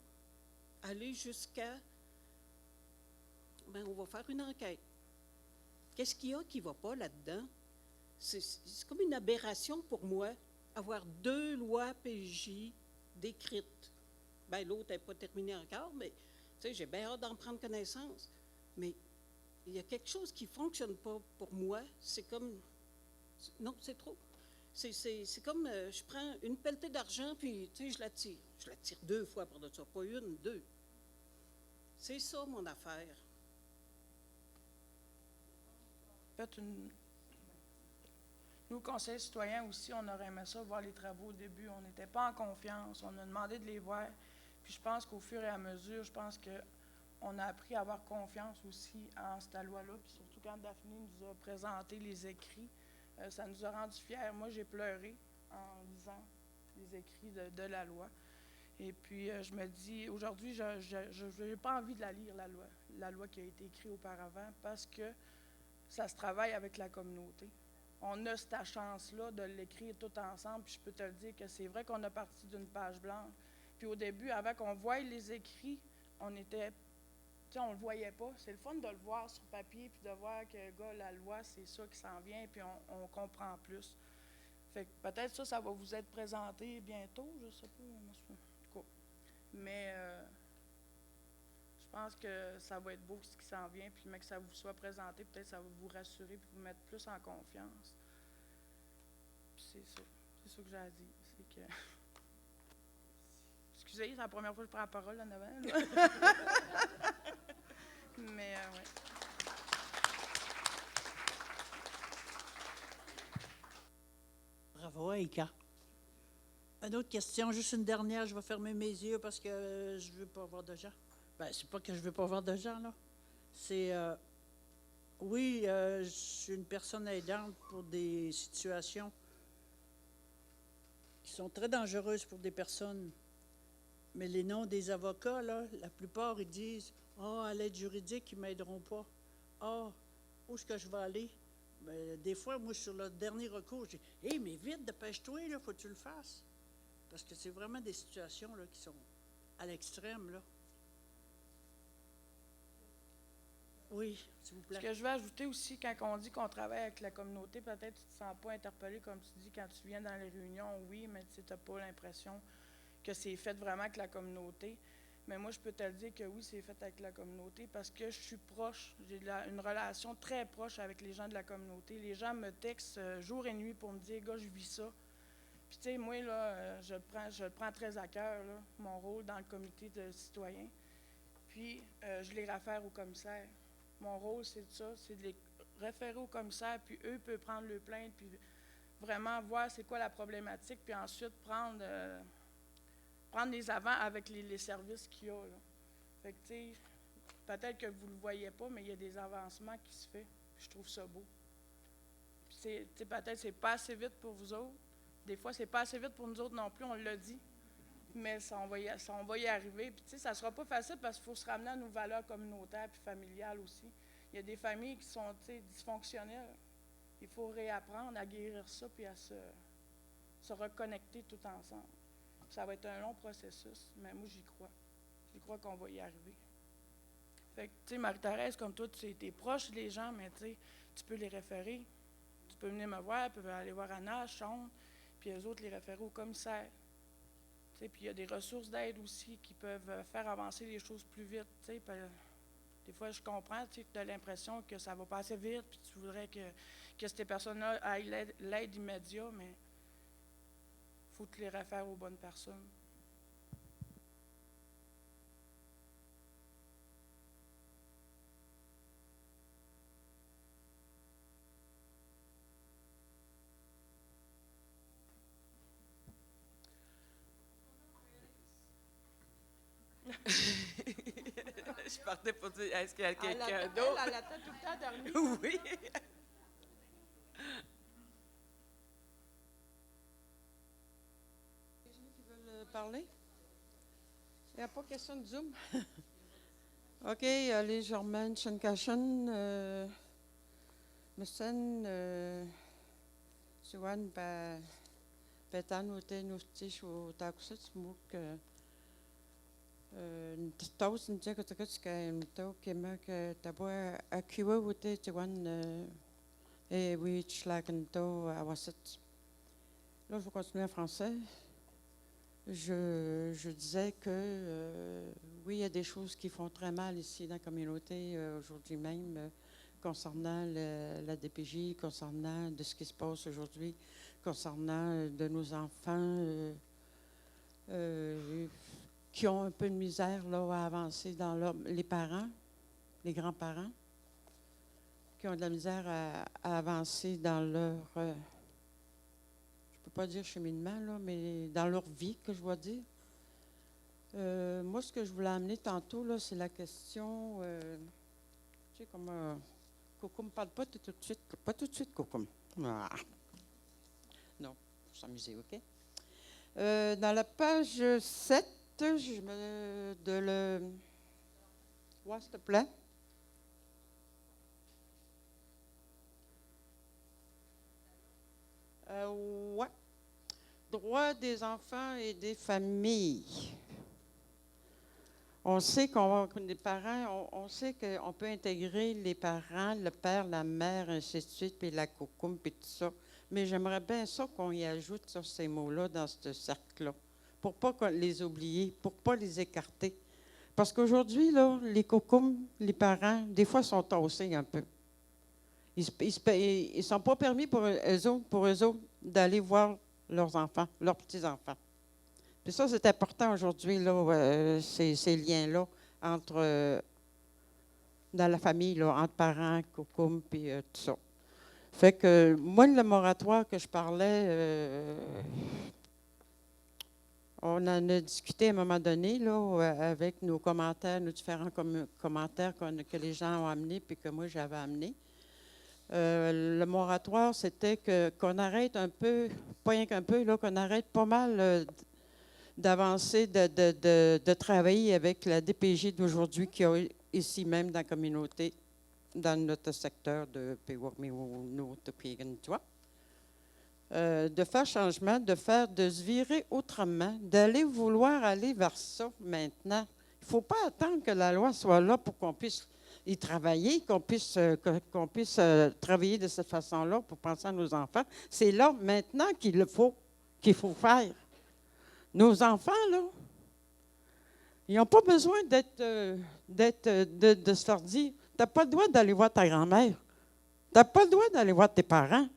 aller jusqu'à, on va faire une enquête. Qu'est-ce qu'il y a qui ne va pas là-dedans? C'est comme une aberration pour moi, avoir 2 lois PJ décrites. L'autre n'est pas terminée encore, mais j'ai bien hâte d'en prendre connaissance. Mais il y a quelque chose qui ne fonctionne pas pour moi. C'est comme... Non, c'est trop. C'est comme, je prends une pelletée d'argent, puis je la tire. Je la tire 2 fois par dessus, pas une, 2. C'est ça, mon affaire. Nous, conseil citoyen aussi, on aurait aimé ça, voir les travaux au début. On n'était pas en confiance. On a demandé de les voir. Puis je pense qu'au fur et à mesure, je pense qu'on a appris à avoir confiance aussi en cette loi-là. Puis surtout quand Daphné nous a présenté les écrits, ça nous a rendus fiers. Moi, j'ai pleuré en lisant les écrits de la loi. Et puis, je me dis, aujourd'hui, je n'ai pas envie de la lire, la loi qui a été écrite auparavant, parce que ça se travaille avec la communauté. On a cette chance-là de l'écrire tout ensemble, puis je peux te le dire que c'est vrai qu'on a parti d'une page blanche. Puis au début, avant qu'on voie les écrits, on ne le voyait pas. C'est le fun de le voir sur papier, puis de voir que, gars, la loi, c'est ça qui s'en vient, puis on comprend plus. Fait que peut-être ça va vous être présenté bientôt, je ne sais pas. Mais je pense que ça va être beau ce qui s'en vient, puis que ça vous soit présenté, peut-être ça va vous rassurer, puis vous mettre plus en confiance. Puis c'est ça que j'ai à dire. C'est que... Excusez, c'est la première fois que je prends la parole en avant. Mais oui. Bravo, Aïka. Une autre question, juste une dernière, je vais fermer mes yeux parce que je ne veux pas avoir de gens. C'est pas que je ne veux pas avoir de gens, là. C'est, oui, je suis une personne aidante pour des situations qui sont très dangereuses pour des personnes. Mais les noms des avocats, là, la plupart, ils disent « Ah, à l'aide juridique, ils ne m'aideront pas. Ah, où est-ce que je vais aller? » Des fois, moi, sur le dernier recours, je dis « Hé, mais vite, dépêche-toi, là, faut que tu le fasses. » Parce que c'est vraiment des situations là, qui sont à l'extrême, là. Oui, s'il vous plaît. Ce que je veux ajouter aussi, quand on dit qu'on travaille avec la communauté, peut-être tu ne te sens pas interpellé, comme tu dis, quand tu viens dans les réunions, oui, mais tu n'as pas l'impression que c'est fait vraiment avec la communauté. Mais moi, je peux te le dire que oui, c'est fait avec la communauté parce que je suis proche, j'ai une relation très proche avec les gens de la communauté. Les gens me textent jour et nuit pour me dire « Gars, je vis ça ». Puis, tu sais, moi, là, je le prends très à cœur, là, mon rôle dans le comité de citoyens. Puis, je les réfère au commissaire. Mon rôle, c'est ça, c'est de les référer au commissaire, puis eux peuvent prendre le plainte, puis vraiment voir c'est quoi la problématique, puis ensuite prendre les avants avec les services qu'il y a, là. Fait que, tu sais, peut-être que vous ne le voyez pas, mais il y a des avancements qui se font. Je trouve ça beau. Puis, tu sais, peut-être que c'est pas assez vite pour vous autres. Des fois, c'est pas assez vite pour nous autres non plus, on l'a dit. Mais ça, on va y arriver. Puis, tu sais, ça ne sera pas facile parce qu'il faut se ramener à nos valeurs communautaires puis familiales aussi. Il y a des familles qui sont, tu sais, dysfonctionnelles. Il faut réapprendre à guérir ça puis à se reconnecter tout ensemble. Ça va être un long processus, mais moi, j'y crois. J'y crois qu'on va y arriver. Fait que, tu sais, Marie-Thérèse, comme toi, tu es proche des gens, mais tu sais, tu peux les référer. Tu peux venir me voir, tu peux aller voir Anna, Sean, puis eux autres les référer au commissaire. Tu sais, puis il y a des ressources d'aide aussi qui peuvent faire avancer les choses plus vite. Tu sais, des fois, je comprends, tu sais, que tu as l'impression que ça va pas assez vite, puis tu voudrais que ces personnes-là aient l'aide immédiate, mais il faut que tu les réfères aux bonnes personnes. Je partais pour dire, est-ce qu'il y a quelqu'un Elle d'autre? attend tout le temps dernier. Oui. Les gens qui veulent parler? Il n'y a pas question de Zoom? OK, allez, Germaine, Shankashan, Messen, Suwan, Petan, Ote, Nustish, ou Takusat, Mouk, Tausend, Jakotaka, Mto, Kemak, Tabua, Akiwa, Ote, Tuan, et oui, Schlagen, Awasat. Là, je vais continuer en français. Je disais que, oui, il y a des choses qui font très mal ici dans la communauté aujourd'hui même concernant la DPJ, concernant de ce qui se passe aujourd'hui, concernant de nos enfants qui ont un peu de misère là, à avancer dans les parents, les grands-parents, qui ont de la misère à avancer dans leur... je ne peux pas dire cheminement, là, mais dans leur vie, que je dois dire. Moi, ce que je voulais amener tantôt, là, c'est la question... tu sais, comme... Coco ne parle pas tout de suite. Pas tout de suite, Coco. Ah. Non, pour s'amuser, OK? Dans la page 7, Ouais, s'il te plaît. Ouais. Droits des enfants et des familles. On sait les parents, on sait qu'on peut intégrer les parents, le père, la mère, ainsi de suite, puis la coucoum, puis tout ça. Mais j'aimerais bien ça qu'on y ajoute ça, ces mots-là dans ce cercle-là, pour ne pas les oublier, pour ne pas les écarter. Parce qu'aujourd'hui, là, les coucoums, les parents, des fois, sont tassés un peu. Ils ne sont pas permis pour eux autres d'aller voir leurs enfants, leurs petits-enfants. Puis ça, c'est important aujourd'hui, là, ces liens-là entre, dans la famille, là, entre parents, coucoum, puis tout ça. Fait que moi, le moratoire que je parlais, on en a discuté à un moment donné, là, avec nos commentaires, nos différents commentaires que les gens ont amenés, puis que moi, j'avais amenés. Le moratoire, c'était qu'on arrête un peu, pas rien qu'un peu, là, qu'on arrête pas mal d'avancer, de travailler avec la DPJ d'aujourd'hui qui a ici même dans la communauté, dans notre secteur de de faire changement, de se virer autrement, d'aller vouloir aller vers ça maintenant. Il ne faut pas attendre que la loi soit là pour qu'on puisse y travailler, qu'on puisse travailler de cette façon-là pour penser à nos enfants. C'est là maintenant qu'il faut faire. Nos enfants, là, ils n'ont pas besoin de se faire dire, tu n'as pas le droit d'aller voir ta grand-mère. Tu n'as pas le droit d'aller voir tes parents.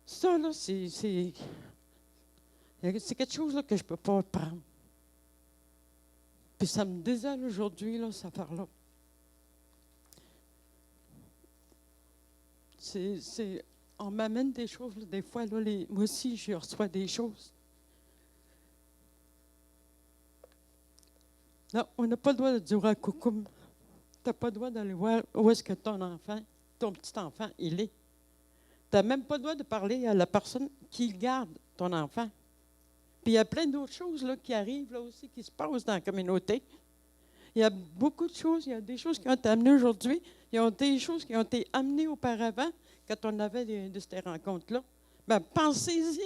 Ça, là, c'est quelque chose là, que je ne peux pas prendre. Puis ça me désole aujourd'hui, là, cette affaire-là. On m'amène des choses, là, des fois, là, moi aussi, je reçois des choses. Non, on n'a pas le droit de dire à Coucoum, tu n'as pas le droit d'aller voir où est-ce que ton petit-enfant, il est. Tu n'as même pas le droit de parler à la personne qui garde ton enfant. Puis il y a plein d'autres choses là, qui arrivent là aussi, qui se passent dans la communauté. Il y a beaucoup de choses, il y a des choses qui ont été amenées aujourd'hui, il y a des choses qui ont été amenées auparavant, quand on avait de ces rencontres-là. Bien, pensez-y.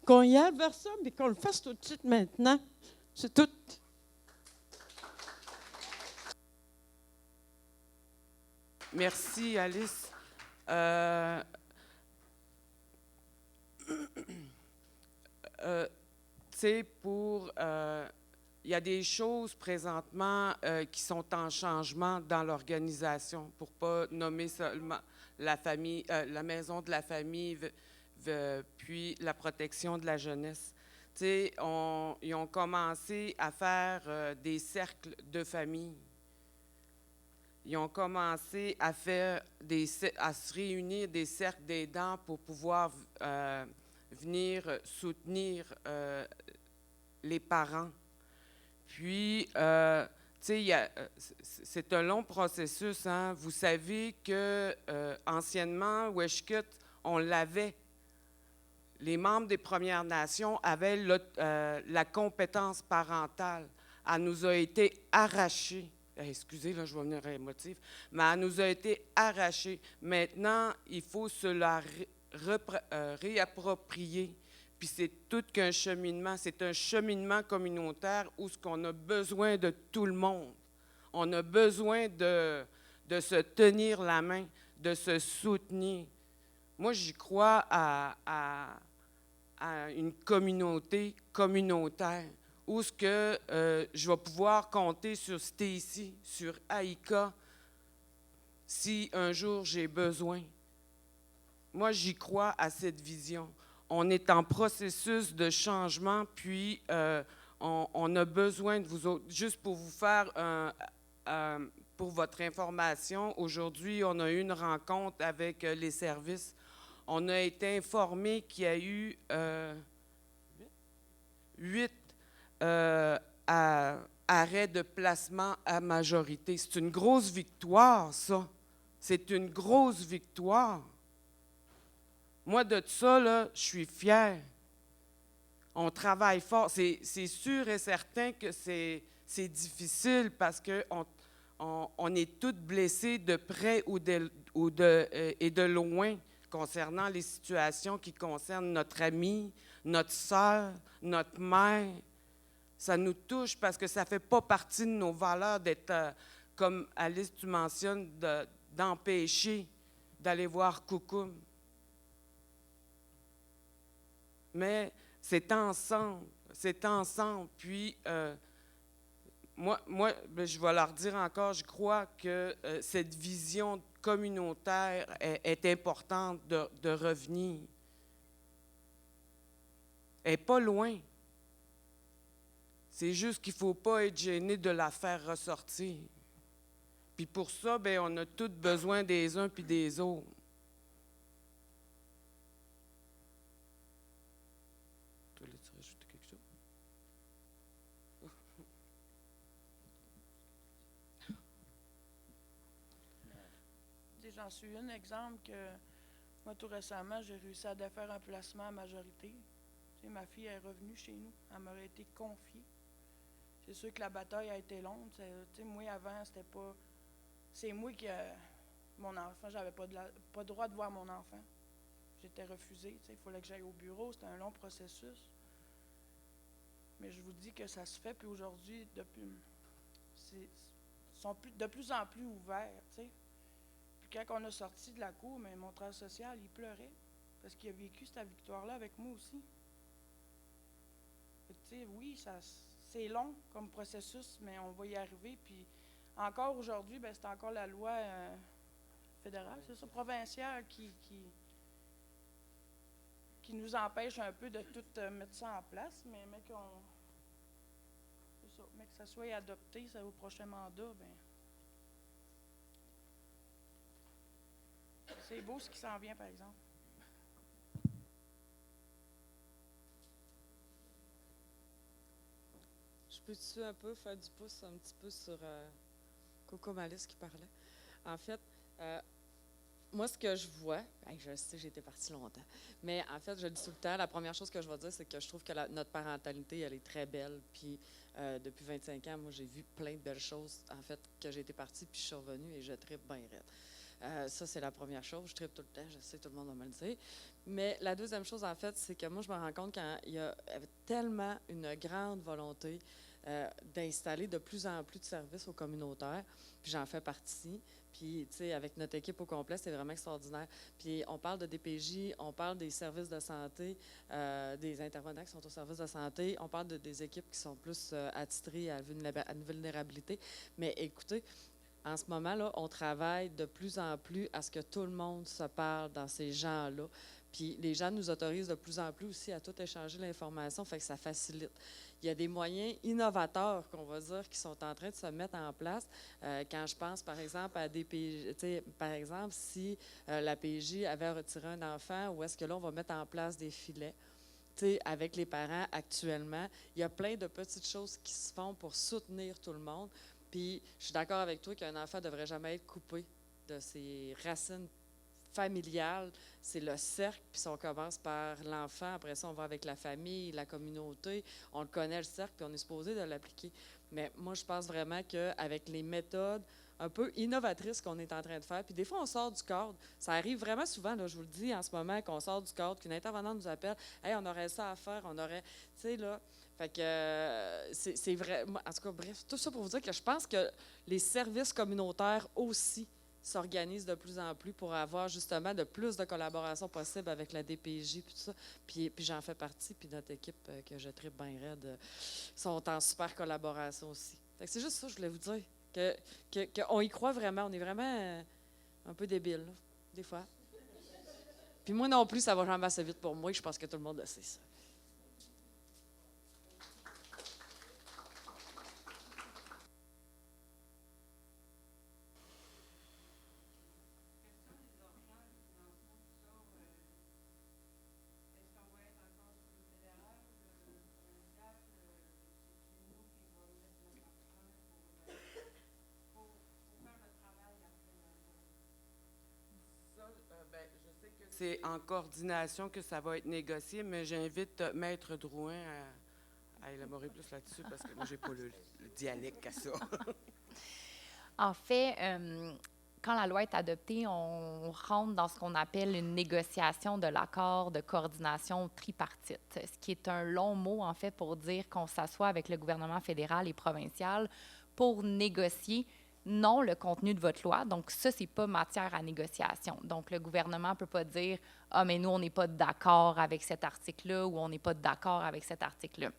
qu'on y aille vers ça, mais qu'on le fasse tout de suite maintenant. C'est tout. Merci, Alice. Tu sais, il y a des choses présentement qui sont en changement dans l'organisation, pour ne pas nommer seulement la famille, la maison de la famille, puis la protection de la jeunesse. Tu sais, ils ont commencé à faire des cercles de famille. Ils ont commencé à se réunir des cercles d'aidants pour pouvoir venir soutenir les parents. Puis, tu sais, c'est un long processus, hein? Vous savez que anciennement, Weshkut, on l'avait. Les membres des Premières Nations avaient la compétence parentale. Elle nous a été arrachée. Excusez, là, je vais venir émotive, mais elle nous a été arrachée. Maintenant, il faut se la réapproprier. Puis c'est tout qu'un cheminement. C'est un cheminement communautaire où ce qu'on a besoin de tout le monde. On a besoin de se tenir la main, de se soutenir. Moi, j'y crois à une communauté communautaire où ce que je vais pouvoir compter sur Stacy, sur Aïka, si un jour j'ai besoin. Moi, j'y crois à cette vision. On est en processus de changement, puis on a besoin de vous autres. Juste pour vous faire, pour votre information, aujourd'hui, on a eu une rencontre avec les services. On a été informé qu'il y a eu 8 arrêts de placement à majorité. C'est une grosse victoire, ça. C'est une grosse victoire. Moi, de ça, là, je suis fière. On travaille fort. C'est sûr et certain que c'est difficile parce qu'on est toutes blessées de près et de loin concernant les situations qui concernent notre amie, notre sœur, notre mère. Ça nous touche parce que ça ne fait pas partie de nos valeurs d'être, comme Alice, tu mentionnes, d'empêcher d'aller voir Koukoum. Mais c'est ensemble. Puis, moi, je vais leur dire encore, je crois que cette vision communautaire est importante de revenir. Elle n'est pas loin. C'est juste qu'il ne faut pas être gêné de la faire ressortir. Puis pour ça, bien, on a tous besoin des uns puis des autres. Tu voulais-tu rajouter quelque chose? J'en suis un exemple que moi, tout récemment, j'ai réussi à défaire un placement à majorité. Tu sais, ma fille est revenue chez nous. Elle m'aurait été confiée. C'est sûr que la bataille a été longue. Tu sais, moi, avant, c'était pas... C'est moi qui... mon enfant, j'avais pas le droit de voir mon enfant. J'étais refusée. Tu sais, il fallait que j'aille au bureau. C'était un long processus. Mais je vous dis que ça se fait. Puis aujourd'hui, sont de plus en plus ouverts, tu sais. Puis quand on a sorti de la cour, mais mon travailleur social, il pleurait parce qu'il a vécu cette victoire-là avec moi aussi. Tu sais, oui, c'est long comme processus, mais on va y arriver. Puis encore aujourd'hui, ben, c'est encore la loi fédérale, c'est ça, provinciale, qui nous empêche un peu de tout mettre ça en place, mais que ça soit adopté ça, au prochain mandat, ben, c'est beau ce qui s'en vient, par exemple. Je peux-tu un peu faire du pouce un petit peu sur Coco Malice qui parlait? En fait, moi, ce que je vois, je sais, j'ai été partie longtemps, mais en fait, je dis tout le temps, la première chose que je vais dire, c'est que je trouve que notre parentalité, elle est très belle. Puis depuis 25 ans, moi, j'ai vu plein de belles choses, en fait, que j'ai été partie, puis je suis revenue et je tripe bien raide. Ça, c'est la première chose. Je tripe tout le temps, je sais, tout le monde va me le dire. Mais la deuxième chose, en fait, c'est que moi, je me rends compte qu'il y avait tellement une grande volonté d'installer de plus en plus de services aux communautaires, puis j'en fais partie. Puis, tu sais, avec notre équipe au complet, c'est vraiment extraordinaire. Puis, on parle de DPJ, on parle des services de santé, des intervenants qui sont au service de santé, on parle des équipes qui sont plus attitrées à une vulnérabilité. Mais écoutez, en ce moment-là, on travaille de plus en plus à ce que tout le monde se parle dans ces gens-là. Puis, les gens nous autorisent de plus en plus aussi à tout échanger l'information, fait que ça facilite. Il y a des moyens innovateurs, qu'on va dire, qui sont en train de se mettre en place. Quand je pense, par exemple, à des PJ, par exemple, si la PJ avait retiré un enfant, où est-ce que là, on va mettre en place des filets? Avec les parents actuellement, il y a plein de petites choses qui se font pour soutenir tout le monde. Puis, je suis d'accord avec toi qu'un enfant ne devrait jamais être coupé de ses racines familiale, c'est le cercle, puis si on commence par l'enfant, après ça, on va avec la famille, la communauté, on le connaît, le cercle, puis on est supposé de l'appliquer. Mais moi, je pense vraiment qu'avec les méthodes un peu innovatrices qu'on est en train de faire, puis des fois, on sort du cadre. Ça arrive vraiment souvent, là, je vous le dis en ce moment, qu'on sort du cadre, qu'une intervenante nous appelle, « Hey, on aurait ça à faire, on aurait... » Tu sais, là... Fait que c'est vrai. En tout cas, bref, tout ça pour vous dire que je pense que les services communautaires aussi s'organisent de plus en plus pour avoir justement de plus de collaboration possible avec la DPJ puis tout ça. Puis j'en fais partie, puis notre équipe que je tripe bien raide sont en super collaboration aussi. Fait que c'est juste ça que je voulais vous dire, qu'on y croit vraiment. On est vraiment un peu débiles, là, des fois. Puis moi non plus, ça va jamais assez vite pour moi. Je pense que tout le monde le sait, ça. C'est en coordination que ça va être négocié, mais j'invite Maître Drouin à élaborer plus là-dessus parce que moi, je n'ai pas le dialecte à ça. En fait, quand la loi est adoptée, on rentre dans ce qu'on appelle une négociation de l'accord de coordination tripartite, ce qui est un long mot, en fait, pour dire qu'on s'assoit avec le gouvernement fédéral et provincial pour négocier non le contenu de votre loi. Donc, ça, ce n'est pas matière à négociation. Donc, le gouvernement ne peut pas dire « Ah, mais nous, on n'est pas d'accord avec cet article-là » ou « On n'est pas d'accord avec cet article-là ».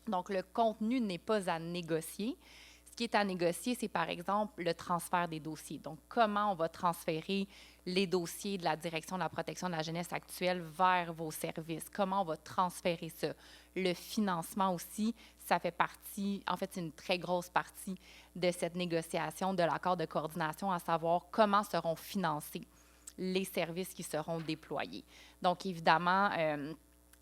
Donc, le contenu n'est pas à négocier. Ce qui est à négocier, c'est par exemple le transfert des dossiers. Donc, comment on va transférer les dossiers de la direction de la protection de la jeunesse actuelle vers vos services? Comment on va transférer ça? Le financement aussi, ça fait partie, en fait, c'est une très grosse partie de cette négociation de l'accord de coordination, à savoir comment seront financés les services qui seront déployés. Donc, évidemment,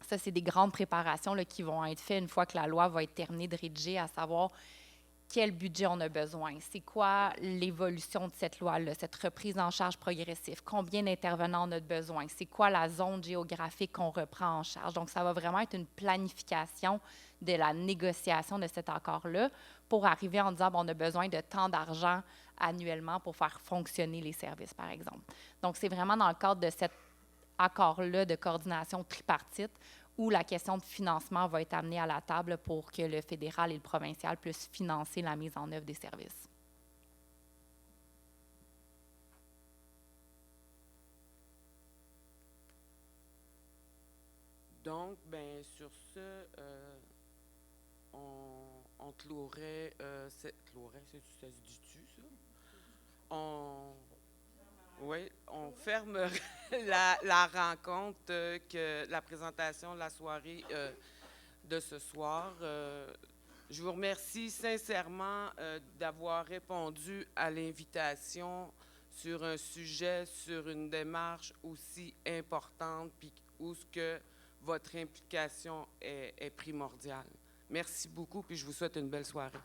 ça, c'est des grandes préparations là, qui vont être faites une fois que la loi va être terminée de rédiger, à savoir quel budget on a besoin, c'est quoi l'évolution de cette loi-là, cette reprise en charge progressive, combien d'intervenants on a besoin, c'est quoi la zone géographique qu'on reprend en charge. Donc, ça va vraiment être une planification de la négociation de cet accord-là pour arriver en disant, bon, on a besoin de tant d'argent annuellement pour faire fonctionner les services, par exemple. Donc, c'est vraiment dans le cadre de cet accord-là de coordination tripartite où la question de financement va être amenée à la table pour que le fédéral et le provincial puissent financer la mise en œuvre des services. Donc, bien, sur ce, on clouerait, ça se dit-tu, ça? Oui, on fermerait la rencontre, la présentation de la soirée de ce soir. Je vous remercie sincèrement d'avoir répondu à l'invitation sur un sujet, sur une démarche aussi importante, puis où ce que votre implication est primordiale. Merci beaucoup, puis je vous souhaite une belle soirée.